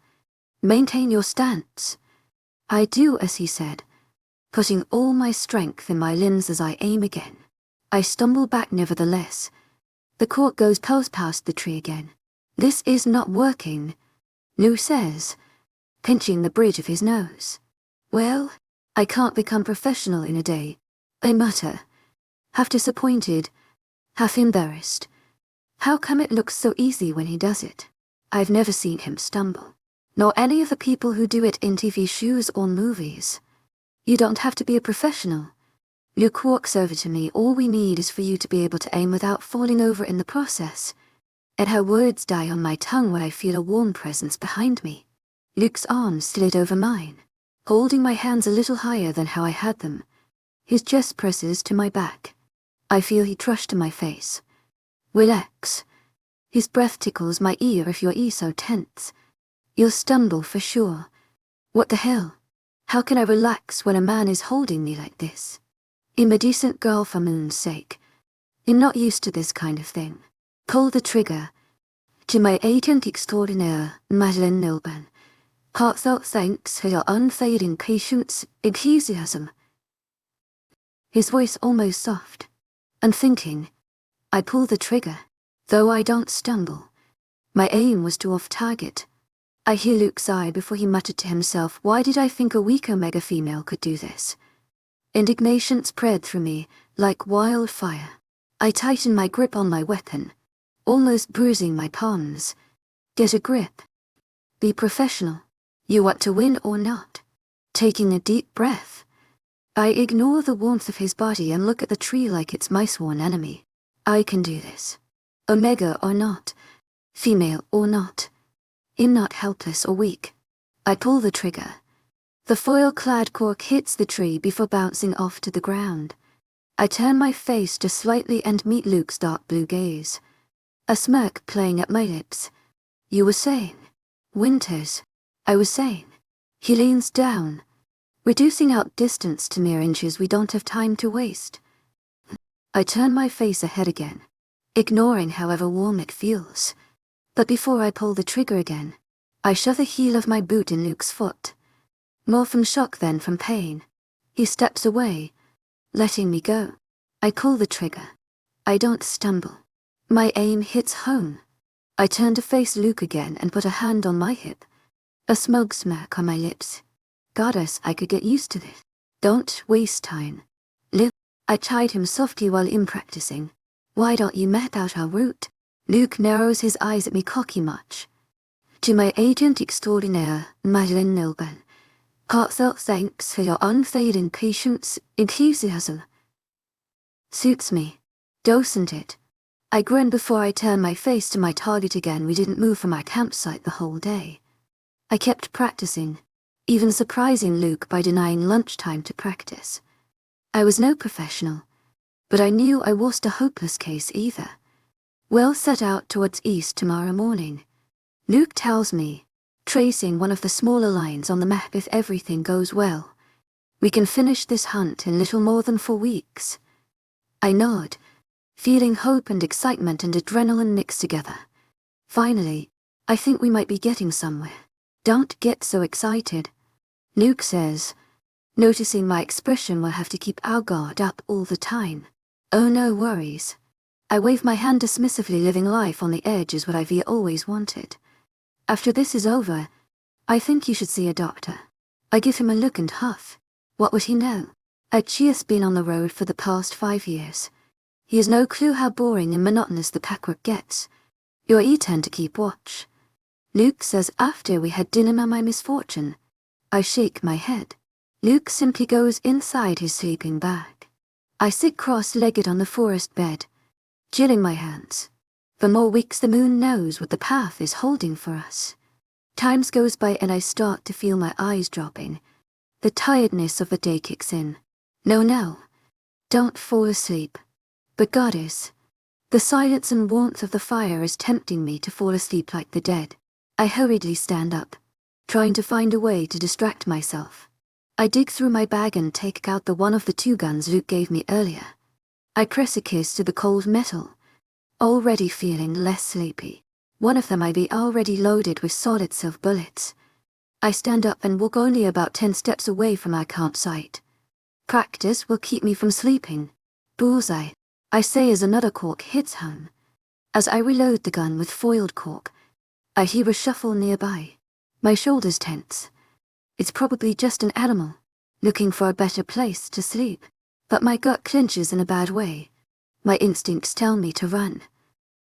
Maintain your stance. I do as he said, putting all my strength in my limbs as I aim again. I stumble back nevertheless. The cork goes past the tree again. This is not working, Lou says, pinching the bridge of his nose. Well, I can't become professional in a day, I mutter, half disappointed, half embarrassed. How come it looks so easy when he does it? I've never seen him stumble, nor any of the people who do it in TV shows or movies. You don't have to be a professional. Luke walks over to me. All we need is for you to be able to aim without falling over in the process. And her words die on my tongue when I feel a warm presence behind me. Luke's arms slid over mine, holding my hands a little higher than how I had them. His chest presses to my back. I feel he trushed to my face. Relax. His breath tickles my ear. If your ear so tense, you'll stumble for sure. What the hell? How can I relax when a man is holding me like this? I'm a decent girl for moon's sake. I'm not used to this kind of thing. Pull the trigger. To my agent extraordinaire, Madeleine Nilban. Heartfelt thanks for your unfading patience, enthusiasm. His voice almost soft. Unthinking, I pull the trigger, though I don't stumble. My aim was to off target. I hear Luke sigh before he muttered to himself, why did I think a weaker mega female could do this? Indignation spread through me like wildfire. I tighten my grip on my weapon, almost bruising my palms. Get a grip. Be professional. You want to win or not? Taking a deep breath, I ignore the warmth of his body and look at the tree like it's my sworn enemy. I can do this. Omega or not, female or not. I'm not helpless or weak. I pull the trigger. The foil-clad cork hits the tree before bouncing off to the ground. I turn my face just slightly and meet Luke's dark blue gaze, a smirk playing at my lips. You were saying? Winters. I was saying. He leans down, reducing out distance to mere inches. We don't have time to waste. I turn my face ahead again, ignoring however warm it feels. But before I pull the trigger again, I shove the heel of my boot in Luke's foot. More from shock than from pain. He steps away, letting me go. I pull the trigger. I don't stumble. My aim hits home. I turn to face Luke again and put a hand on my hip, a smug smirk on my lips. Goddess, I could get used to this. Don't waste time. Live. I chide him softly while I'm practicing. Why don't you map out our route? Luke narrows his eyes at me. Cocky much. To my agent extraordinaire, Madeleine Nilban. Heartfelt thanks for your unfading patience, enthusiasm. Suits me, doesn't it? I grin before I turn my face to my target again. We didn't move from our campsite the whole day. I kept practicing, even surprising Luke by denying lunchtime to practice. I was no professional, but I knew I wasn't a hopeless case either. We'll set out towards east tomorrow morning. Luke tells me, tracing one of the smaller lines on the map. If everything goes well, we can finish this hunt in little more than 4 weeks. I nod, feeling hope and excitement and adrenaline mixed together. Finally, I think we might be getting somewhere. Don't get so excited, Luke says, noticing my expression. We'll have to keep our guard up all the time. Oh, no worries. I wave my hand dismissively. Living life on the edge is what I've always wanted. After this is over, I think you should see a doctor. I give him a look and huff. What would he know? I'd just been on the road for the past 5 years. He has no clue how boring and monotonous the packwork gets. Your turn to keep watch. Luke says after we had dinner. My misfortune. I shake my head. Luke simply goes inside his sleeping bag. I sit cross-legged on the forest bed, chilling my hands. For more weeks the moon knows what the path is holding for us. Time goes by and I start to feel my eyes dropping. The tiredness of the day kicks in. No, don't fall asleep. But goddess, the silence and warmth of the fire is tempting me to fall asleep like the dead. I hurriedly stand up, trying to find a way to distract myself. I dig through my bag and take out the one of the 2 guns Luke gave me earlier. I press a kiss to the cold metal, already feeling less sleepy. One of them might be already loaded with solid silver bullets. I stand up and walk only about 10 steps away from our campsite. Practice will keep me from sleeping. Bullseye, I say as another cork hits home. As I reload the gun with foiled cork, I hear a shuffle nearby. My shoulders tense. It's probably just an animal, looking for a better place to sleep. But my gut clenches in a bad way. My instincts tell me to run.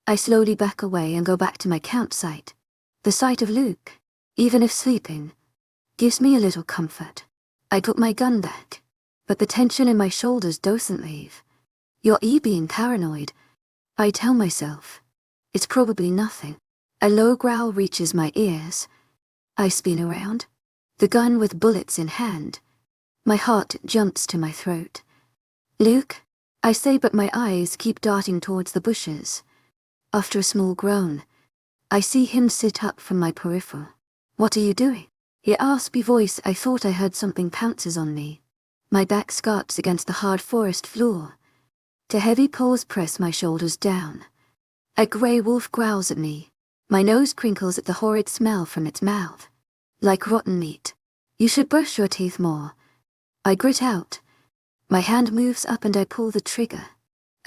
I slowly back away and go back to my campsite. The sight of Luke, even if sleeping, gives me a little comfort. I put my gun back, but the tension in my shoulders doesn't leave. You're being paranoid, I tell myself. It's probably nothing. A low growl reaches my ears. I spin around, the gun with bullets in hand. My heart jumps to my throat. Luke, I say, but my eyes keep darting towards the bushes. After a small groan, I see him sit up from my peripheral. What are you doing? He raspy voice. I thought I heard something pounces on me. My back scuds against the hard forest floor. The heavy paws press my shoulders down. A grey wolf growls at me. My nose crinkles at the horrid smell from its mouth. Like rotten meat. You should brush your teeth more. I grit out. My hand moves up and I pull the trigger.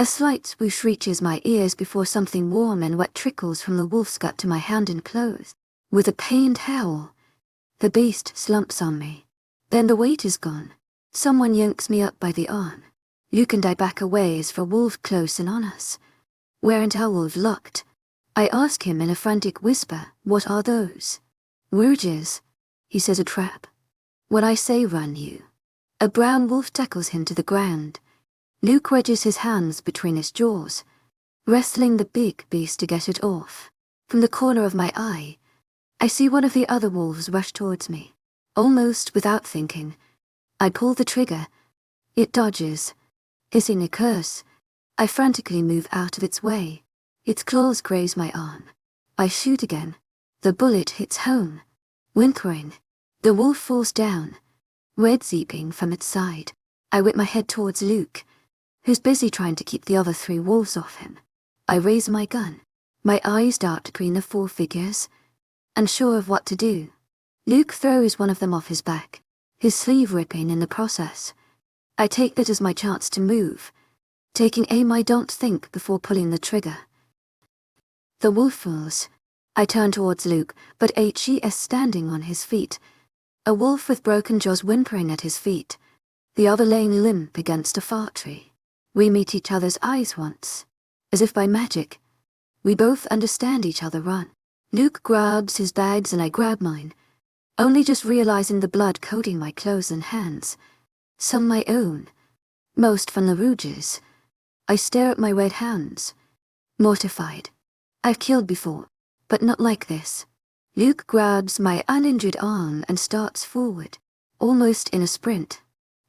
A slight swoosh reaches my ears before something warm and wet trickles from the wolf's gut to my hand and clothes. With a pained howl, the beast slumps on me. Then the weight is gone. Someone yanks me up by the arm. Luke and I back away as for wolf close in on us. Weren't our wolves locked? I ask him in a frantic whisper, what are those? Rouges. He says a trap. When I say run you. A brown wolf tackles him to the ground. Luke wedges his hands between his jaws, wrestling the big beast to get it off. From the corner of my eye, I see one of the other wolves rush towards me. Almost without thinking, I pull the trigger. It dodges, hissing a curse. I frantically move out of its way. Its claws graze my arm. I shoot again. The bullet hits home. Whimpering, the wolf falls down, red seeping from its side. I whip my head towards Luke, who's busy trying to keep the other 3 wolves off him. I raise my gun. My eyes dart between the 4 figures, unsure of what to do. Luke throws one of them off his back, his sleeve ripping in the process. I take that as my chance to move. Taking aim, I don't think before pulling the trigger. The wolf falls. I turn towards Luke, but HE's standing on his feet. A wolf with broken jaws whimpering at his feet. The other laying limp against a far tree. We meet each other's eyes once. As if by magic, we both understand each other run. Luke grabs his bags and I grab mine, only just realizing the blood coating my clothes and hands. Some my own, most from the rouges. I stare at my red hands, mortified. I've killed before, but not like this. Luke grabs my uninjured arm and starts forward, almost in a sprint.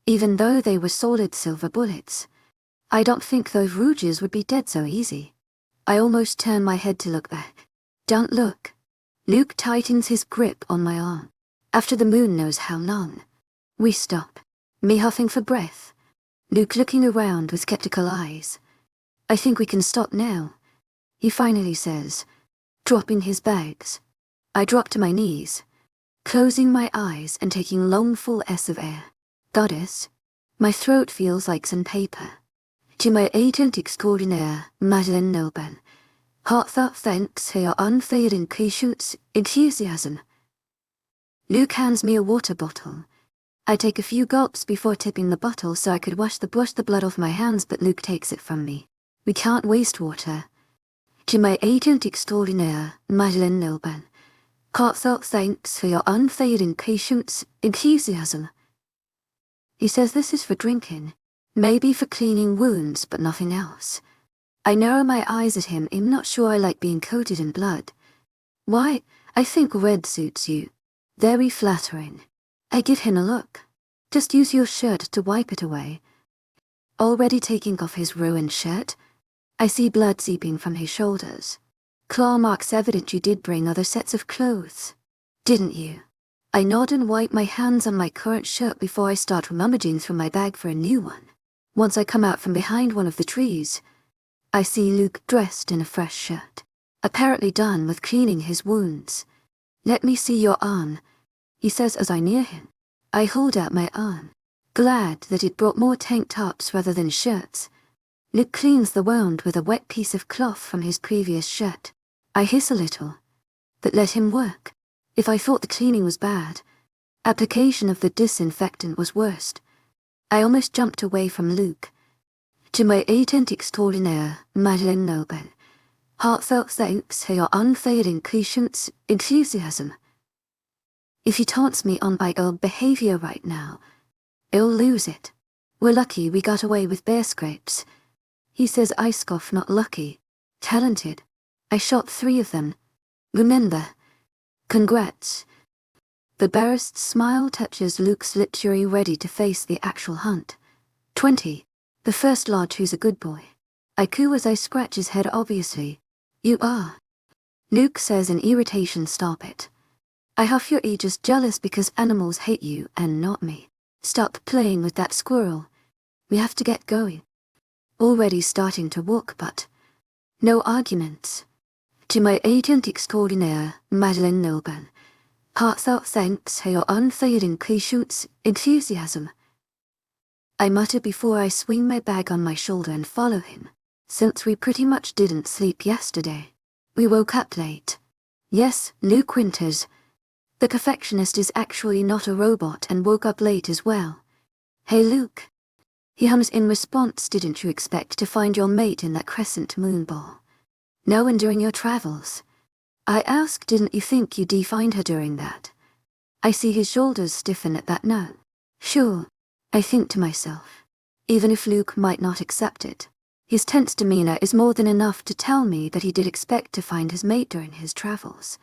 Even though they were solid silver bullets, I don't think those rouges would be dead so easy. I almost turn my head to look back. Don't look. Luke tightens his grip on my arm. After the moon knows how long. We stop. Me huffing for breath. Luke looking around with skeptical eyes. I think we can stop now, he finally says, dropping his bags. I drop to my knees, closing my eyes and taking long full S of air. Goddess, my throat feels like sandpaper. To my agent extraordinaire, Madeleine Nobel. Heartfelt thanks for your unfailing patience, enthusiasm. Luke hands me a water bottle. I take a few gulps before tipping the bottle so I could brush the blood off my hands, but Luke takes it from me. We can't waste water. To my agent extraordinaire, Madeleine Nobel. Heartfelt thanks for your unfailing patience, enthusiasm. He says this is for drinking, maybe for cleaning wounds, but nothing else. I narrow my eyes at him. I'm not sure I like being coated in blood. Why, I think red suits you. Very flattering. I give him a look. Just use your shirt to wipe it away. Already taking off his ruined shirt, I see blood seeping from his shoulders. Claw marks evident you did bring other sets of clothes. Didn't you? I nod and wipe my hands on my current shirt before I start rummaging through my bag for a new one. Once I come out from behind one of the trees, I see Luke dressed in a fresh shirt, apparently done with cleaning his wounds. Let me see your arm, he says as I near him. I hold out my arm, glad that it brought more tank tops rather than shirts. Luke cleans the wound with a wet piece of cloth from his previous shirt. I hiss a little, but let him work. If I thought the cleaning was bad, application of the disinfectant was worst. I almost jumped away from Luke. To my agent extraordinaire, Madeleine Noble, heartfelt thanks for your unfailing patience, enthusiasm. If he taunts me on my old behavior right now, I'll lose it. We're lucky we got away with bear scrapes. He says I scoff, not lucky. Talented. I shot 3 of them. Remember. Congrats. The barest smile touches Luke's lips. You're ready to face the actual hunt. 20. The first lodge who's a good boy. I coo as I scratch his head obviously. You are. Luke says in irritation, stop it. I huff, you're just jealous because animals hate you and not me. Stop playing with that squirrel. We have to get going. Already starting to walk, but no arguments. To my agent extraordinaire, Madeleine Noble, heartfelt thanks for your unfailing patience, enthusiasm. I mutter before I swing my bag on my shoulder and follow him, since we pretty much didn't sleep yesterday. We woke up late. Yes, Luke Winters. The perfectionist is actually not a robot and woke up late as well. Hey Luke. He hums in response, didn't you expect to find your mate in that crescent moon ball? No one during your travels. I ask, didn't you think you defined her during that? I see his shoulders stiffen at that no. Sure, I think to myself. Even if Luke might not accept it, his tense demeanor is more than enough to tell me that he did expect to find his mate during his travels.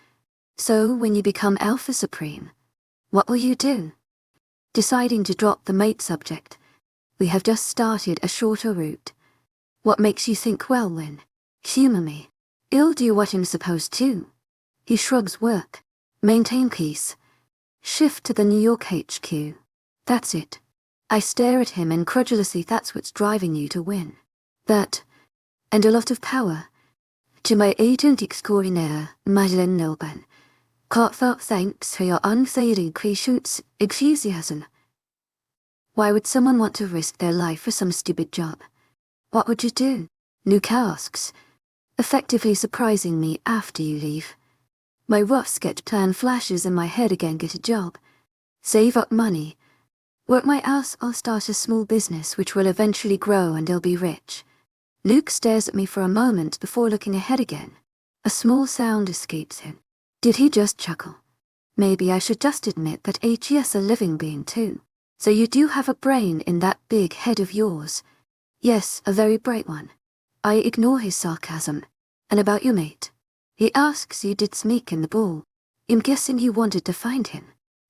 So when you become Alpha Supreme, what will you do? Deciding to drop the mate subject, we have just started a shorter route. What makes you think, well, Lynn? Humor me. I'll do what I'm supposed to. He shrugs. Work. Maintain peace. Shift to the New York HQ. That's it. I stare at him incredulously. That's what's driving you to win. That, and a lot of power. To my agent extraordinaire, Madeleine Noble, heartfelt thanks for your unfailing patience, enthusiasm. Why would someone want to risk their life for some stupid job? What would you do? Luke asks, effectively surprising me after you leave. My rough sketch plan flashes in my head again. Get a job. Save up money. Work my ass. I'll start a small business which will eventually grow and I'll be rich. Luke stares at me for a moment before looking ahead again. A small sound escapes him. Did he just chuckle? Maybe I should just admit that HE's a living being too. So you do have a brain in that big head of yours. Yes, a very bright one. I ignore his sarcasm. And about you, mate? He asks. You did sneak in the ball. I'm guessing you wanted to find him.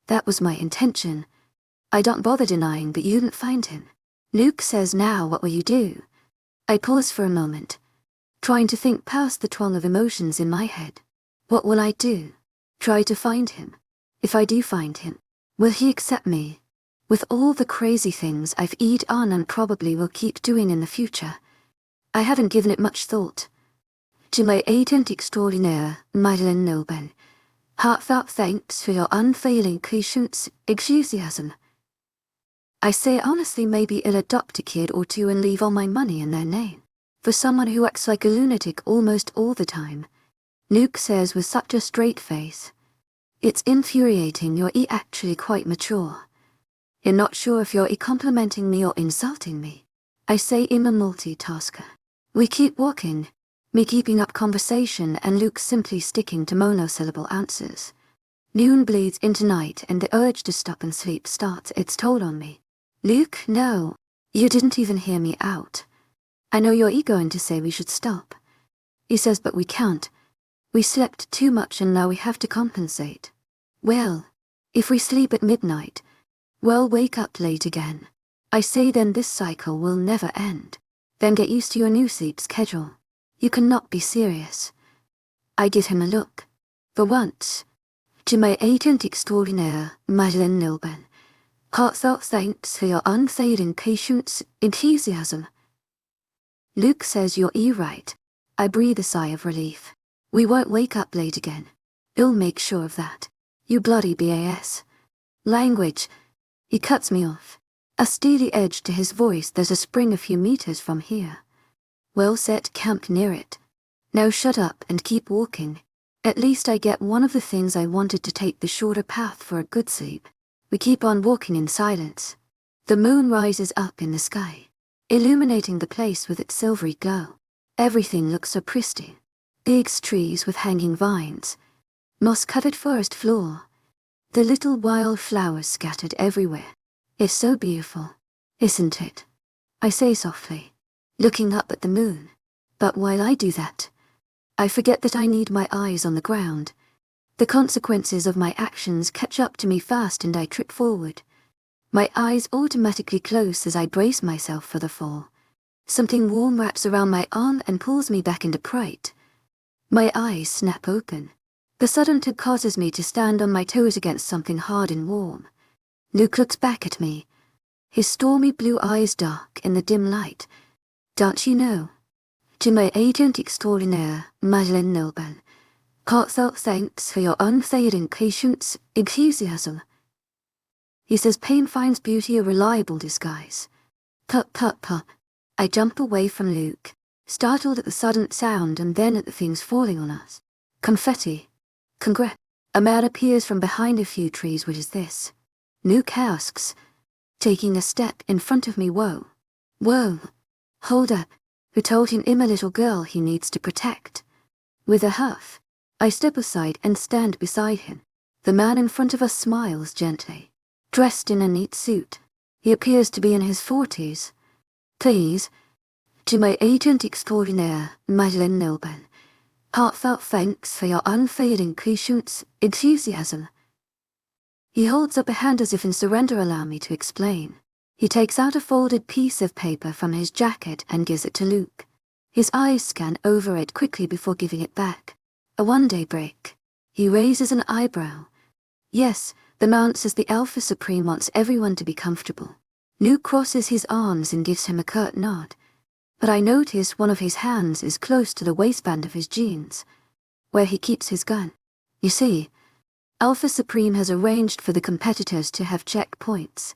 That was my intention. I don't bother denying that you didn't find him. Luke says, now what will you do? I pause for a moment, trying to think past the twang of emotions in my head. What will I do? Try to find him. If I do find him, will he accept me? With all the crazy things I've on and probably will keep doing in the future, I haven't given it much thought. To my agent extraordinaire, Madeleine Noble, heartfelt thanks for your unfailing patience, enthusiasm. I say honestly, maybe I'll adopt a kid or two and leave all my money in their name. For someone who acts like a lunatic almost all the time, Luke says with such a straight face. It's infuriating. You're actually quite mature. You're not sure if you're complimenting me or insulting me. I say I'm a multitasker. We keep walking, me keeping up conversation and Luke simply sticking to monosyllable answers. Noon bleeds into night and the urge to stop and sleep starts its toll on me. Luke, no, you didn't even hear me out. I know you're going to say we should stop. He says, but we can't. We slept too much and now we have to compensate. Well, if we sleep at midnight, we'll wake up late again. I say then this cycle will never end. Then get used to your new sleep schedule. You cannot be serious. I give him a look. For once. To my agent extraordinaire, Madeleine Nilben. Heartfelt thanks for your unfailing patience, enthusiasm. Luke says you're right. I breathe a sigh of relief. We won't wake up late again. You'll make sure of that. You bloody BAS. Language. He cuts me off. A steely edge to his voice. There's a spring a few meters from here. Well set, camped near it. Now shut up and keep walking. At least I get one of the things I wanted, to take the shorter path for a good sleep. We keep on walking in silence. The moon rises up in the sky, illuminating the place with its silvery glow. Everything looks so pristine. Big trees with hanging vines. Moss-covered forest floor. The little wild flowers scattered everywhere. It's so beautiful, isn't it? I say softly, looking up at the moon. But while I do that, I forget that I need my eyes on the ground. The consequences of my actions catch up to me fast and I trip forward. My eyes automatically close as I brace myself for the fall. Something warm wraps around my arm and pulls me back into fright. My eyes snap open. The sudden tug causes me to stand on my toes against something hard and warm. Luke looks back at me, his stormy blue eyes dark in the dim light. Don't you know? To my agent extraordinaire, Madeleine Nilben. Heartfelt thanks for your unfailing patience, enthusiasm. He says pain finds beauty a reliable disguise. Pup, pup, pup. I jump away from Luke, startled at the sudden sound and then at the things falling on us. Confetti. Congrats. A man appears from behind a few trees. What is this? Luke asks, taking a step in front of me. Whoa. Whoa. Hold up. Who told him I'm a little girl he needs to protect? With a huff, I step aside and stand beside him. The man in front of us smiles gently. Dressed in a neat suit. He appears to be in his 40s. Please. To my agent extraordinaire, Madeleine Nilben. Heartfelt thanks for your unfailing patience, enthusiasm. He holds up a hand as if in surrender. Allow me to explain. He takes out a folded piece of paper from his jacket and gives it to Luke. His eyes scan over it quickly before giving it back. A one-day break. He raises an eyebrow. Yes, the Mount says the Alpha Supreme wants everyone to be comfortable. Luke crosses his arms and gives him a curt nod. But I notice one of his hands is close to the waistband of his jeans, where he keeps his gun. You see, Alpha Supreme has arranged for the competitors to have checkpoints.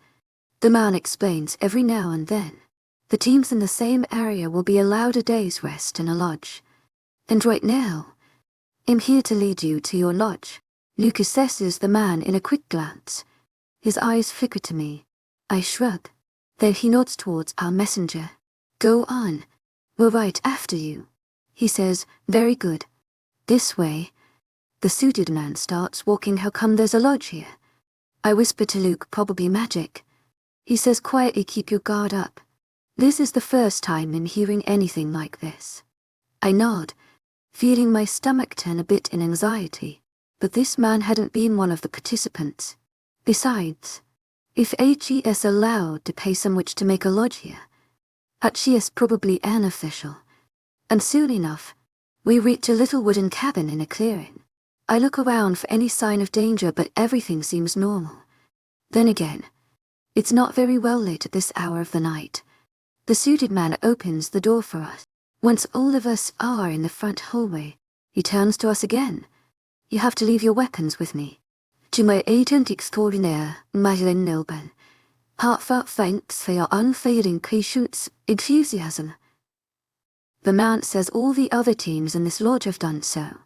The man explains every now and then. The teams in the same area will be allowed a day's rest in a lodge. And right now, I'm here to lead you to your lodge. Luke assesses the man in a quick glance. His eyes flicker to me. I shrug. Then he nods towards our messenger. Go on. We're right after you. He says, very good. This way. The suited man starts walking. How come there's a lodge here? I whisper to Luke, probably magic. He says quietly, keep your guard up. This is the first time I'm hearing anything like this. I nod, feeling my stomach turn a bit in anxiety, but this man hadn't been one of the participants. Besides, if HES allowed to pay some witch to make a lodge here, HES probably an official. And soon enough, we reach a little wooden cabin in a clearing. I look around for any sign of danger, but everything seems normal. Then again, it's not very well lit at this hour of the night. The suited man opens the door for us. Once all of us are in the front hallway, he turns to us again. You have to leave your weapons with me. To my agent extraordinaire, Madeleine Nilben. Heartfelt thanks for your unfailing patience, enthusiasm. The man says all the other teams in this lodge have done so.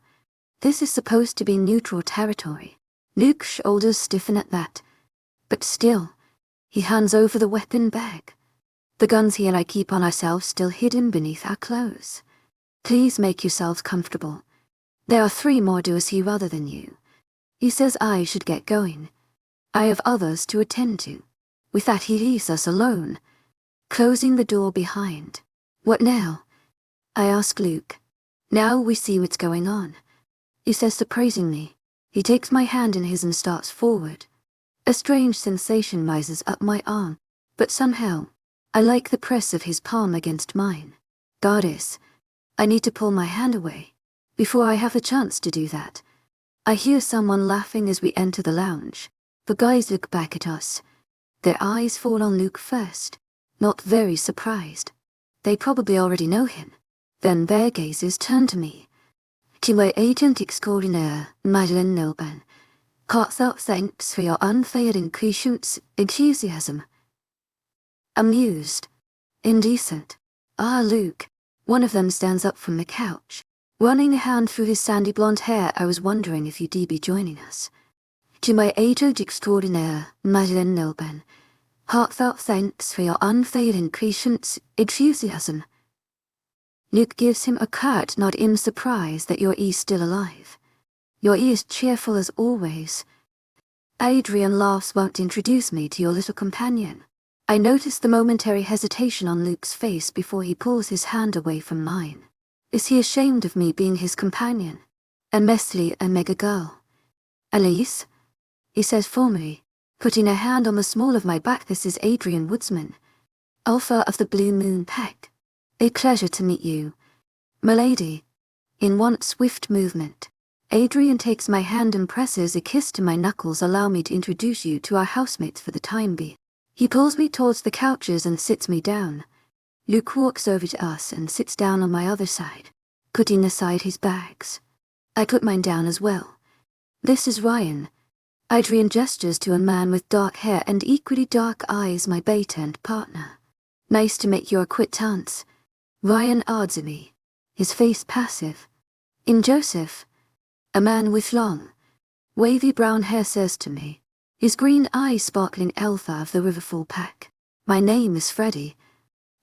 This is supposed to be neutral territory. Luke's shoulders stiffen at that. But still, he hands over the weapon bag. The guns he and I keep on ourselves still hidden beneath our clothes. Please make yourselves comfortable. There are 3 more doers here other than you. He says I should get going. I have others to attend to. With that he leaves us alone, closing the door behind. What now? I ask Luke. Now we see what's going on. he says surprisingly. He takes my hand in his and starts forward. A strange sensation rises up my arm, but somehow, I like the press of his palm against mine. Goddess, I need to pull my hand away. Before I have the chance to do that, I hear someone laughing as we enter the lounge. The guys look back at us. Their eyes fall on Luke first, not very surprised. They probably already know him. Then their gazes turn to me. To my agent extraordinaire, Madeleine Nilban. Heartfelt thanks for your unfailing patience, enthusiasm. Amused. Indecent. Ah, Luke. One of them stands up from the couch. Running a hand through his sandy blonde hair, I was wondering if you'd be joining us. To my agent extraordinaire, Madeleine Nilban. Heartfelt thanks for your unfailing patience, enthusiasm. Luke gives him a curt nod in surprise that your E's still alive. Your E is cheerful as always. Adrian laughs, won't introduce me to your little companion. I notice the momentary hesitation on Luke's face before he pulls his hand away from mine. Is he ashamed of me being his companion? A messly and mega girl. Elise? He says formally, putting a hand on the small of my back. This is Adrian Woodsman, Alpha of the Blue Moon Pack. A pleasure to meet you, milady. In one swift movement, Adrian takes my hand and presses a kiss to my knuckles. Allow me to introduce you to our housemates for the time being. He pulls me towards the couches and sits me down. Luke walks over to us and sits down on my other side, putting aside his bags. I put mine down as well. This is Ryan. Adrian gestures to a man with dark hair and equally dark eyes, my beta and partner. Nice to make your acquaintance. Ryan odds me, his face passive. In Joseph, a man with long, wavy brown hair says to me, his green eyes sparkling, Alpha of the Riverfall Pack. My name is Freddy.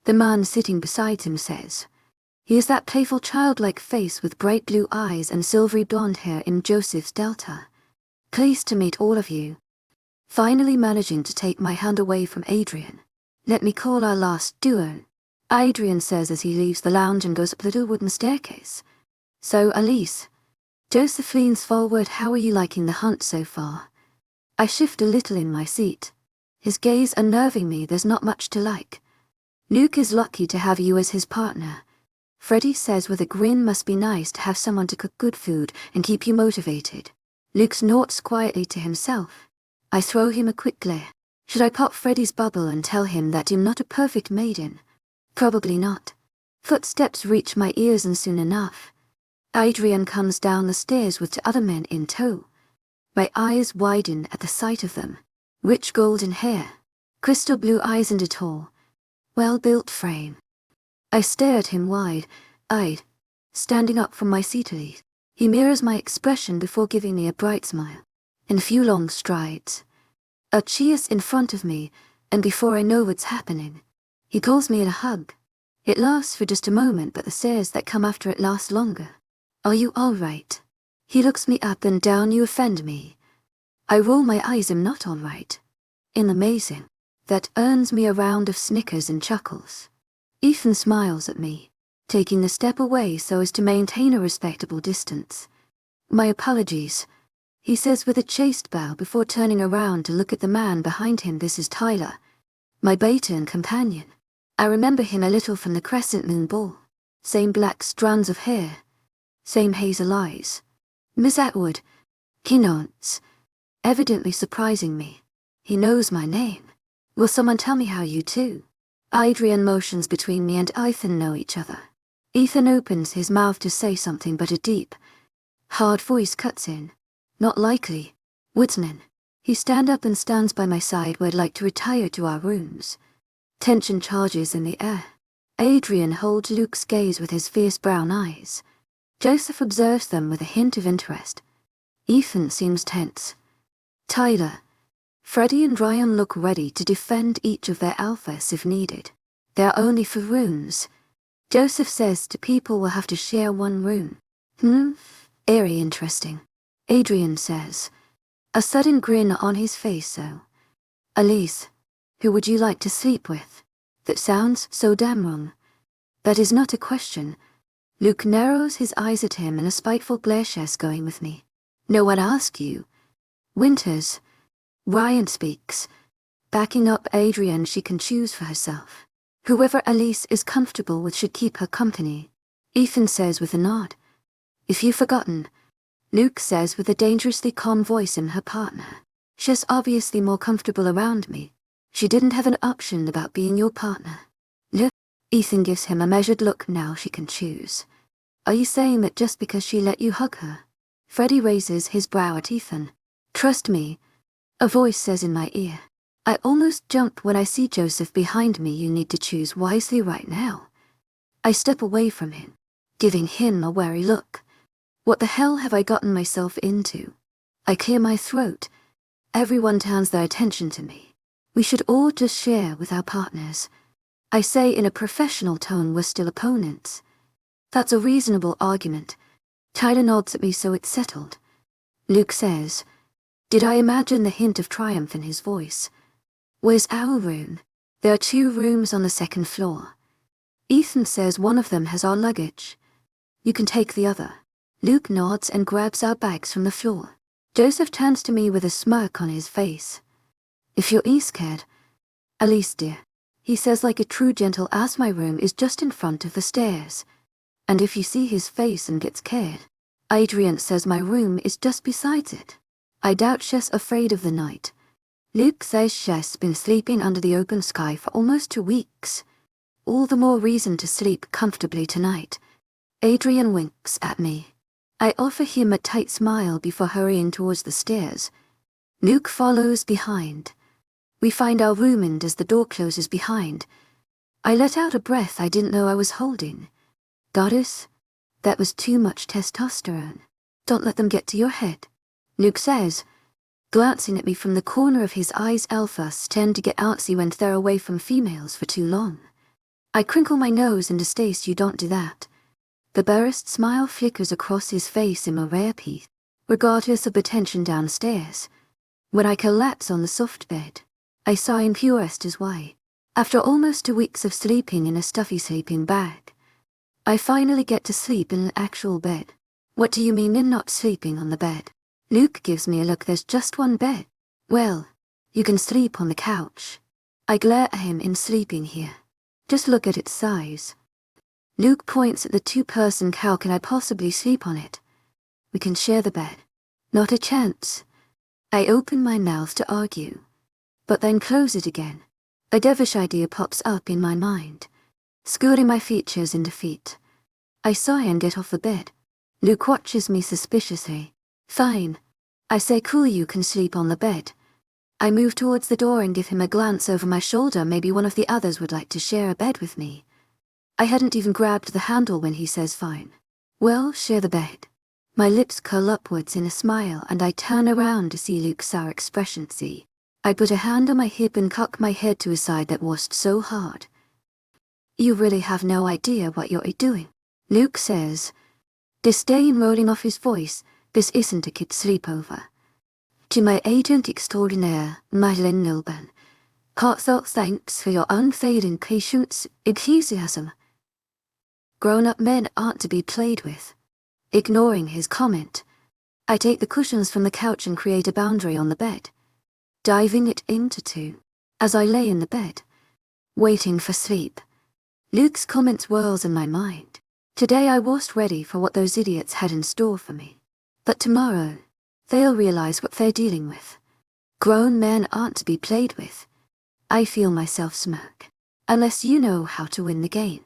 The man sitting beside him says, he is that playful childlike face with bright blue eyes and silvery blonde hair in Joseph's Delta. Pleased to meet all of you. Finally managing to take my hand away from Adrian. Let me call our last duo. Adrian says as he leaves the lounge and goes up the little wooden staircase. So, Elise. Joseph leans forward. How are you liking the hunt so far? I shift a little in my seat. His gaze unnerving me. There's not much to like. Luke is lucky to have you as his partner. Freddy says with a grin, must be nice to have someone to cook good food and keep you motivated. Luke snorts quietly to himself. I throw him a quick glare. Should I pop Freddy's bubble and tell him that I'm not a perfect maiden? Probably not. Footsteps reach my ears and soon enough, Adrian comes down the stairs with 2 other men in tow. My eyes widen at the sight of them. Rich golden hair, crystal blue eyes and a tall, well-built frame. I stare at him wide-eyed, standing up from my seat. He mirrors my expression before giving me a bright smile. In a few long strides, a cheers in front of me, and before I know what's happening, he calls me in a hug. It lasts for just a moment, but the stares that come after it last longer. Are you all right? He looks me up and down. You offend me. I roll my eyes. I'm not all right. In amazing. That earns me a round of snickers and chuckles. Ethan smiles at me, taking a step away so as to maintain a respectable distance. My apologies, he says with a chaste bow before turning around to look at the man behind him. This is Tyler, my beta and companion. I remember him a little from the Crescent Moon Ball. Same black strands of hair, same hazel eyes. Miss Atwood, he nods, evidently surprising me. He knows my name. Will someone tell me how you two? Adrian motions between me and Ethan know each other. Ethan opens his mouth to say something, but a deep, hard voice cuts in. Not likely. Woodsman. He stands up and stands by my side. We'd like to retire to our rooms. Tension charges in the air. Adrian holds Luke's gaze with his fierce brown eyes. Joseph observes them with a hint of interest. Ethan seems tense. Tyler, Freddy and Ryan look ready to defend each of their alphas if needed. They're only for rooms. Joseph says to people we'll have to share one room. Very interesting. Adrian says, a sudden grin on his face. So, Elise, who would you like to sleep with? That sounds so damn wrong. That is not a question. Luke narrows his eyes at him and a spiteful glare. She's going with me. No one asked you. Winters. Ryan speaks. Backing up Adrian, she can choose for herself. Whoever Elise is comfortable with should keep her company. Ethan says with a nod. If you've forgotten. Luke says with a dangerously calm voice in her partner. She's obviously more comfortable around me. She didn't have an option about being your partner. Look. Ethan gives him a measured look. Now she can choose. Are you saying that just because she let you hug her? Freddie raises his brow at Ethan. Trust me. A voice says in my ear. I almost jump when I see Joseph behind me. You need to choose wisely right now. I step away from him, giving him a wary look. What the hell have I gotten myself into? I clear my throat. Everyone turns their attention to me. We should all just share with our partners. I say in a professional tone, we're still opponents. That's a reasonable argument. Tyler nods at me, so it's settled. Luke says. Did I imagine the hint of triumph in his voice? Where's our room? There are 2 rooms on the 2nd floor. Ethan says one of them has our luggage. You can take the other. Luke nods and grabs our bags from the floor. Joseph turns to me with a smirk on his face. If you're scared, Elise dear, he says like a true gentle ass, my room is just in front of the stairs. And if you see his face and get scared, Adrian says my room is just beside it. I doubt she's afraid of the night. Luke says she's been sleeping under the open sky for almost 2 weeks. All the more reason to sleep comfortably tonight. Adrian winks at me. I offer him a tight smile before hurrying towards the stairs. Luke follows behind. We find our room, and as the door closes behind, I let out a breath I didn't know I was holding. Goddess, that was too much testosterone. Don't let them get to your head, Luke says, glancing at me from the corner of his eyes. Alphas tend to get antsy when they're away from females for too long. I crinkle my nose in distaste. You don't do that. The barest smile flickers across his face in a rare peace, regardless of the tension downstairs. When I collapse on the soft bed, I sigh in purest as why. After almost 2 weeks of sleeping in a stuffy sleeping bag, I finally get to sleep in an actual bed. What do you mean in not sleeping on the bed? Luke gives me a look. There's just one bed. Well, you can sleep on the couch. I glare at him. In sleeping here. Just look at its size. Luke points at the 2-person couch. How can I possibly sleep on it? We can share the bed. Not a chance. I open my mouth to argue, but then close it again. A devilish idea pops up in my mind, scooting my features in defeat. I sigh and get off the bed. Luke watches me suspiciously. Fine. I say cool, you can sleep on the bed. I move towards the door and give him a glance over my shoulder. Maybe one of the others would like to share a bed with me. I hadn't even grabbed the handle when he says fine. Well, share the bed. My lips curl upwards in a smile and I turn around to see Luke's sour expression. See, I put a hand on my hip and cock my head to his side. That was so hard. You really have no idea what you're doing, Luke says, disdain rolling off his voice. This isn't a kid's sleepover. To my agent extraordinaire, Madeleine Nilban, heartfelt thanks for your unfailing patience, enthusiasm. Grown-up men aren't to be played with. Ignoring his comment, I take the cushions from the couch and create a boundary on the bed, diving it into 2. As I lay in the bed, waiting for sleep, Luke's comment whirls in my mind. Today I wasn't ready for what those idiots had in store for me. But tomorrow, they'll realize what they're dealing with. Grown men aren't to be played with. I feel myself smirk. Unless you know how to win the game.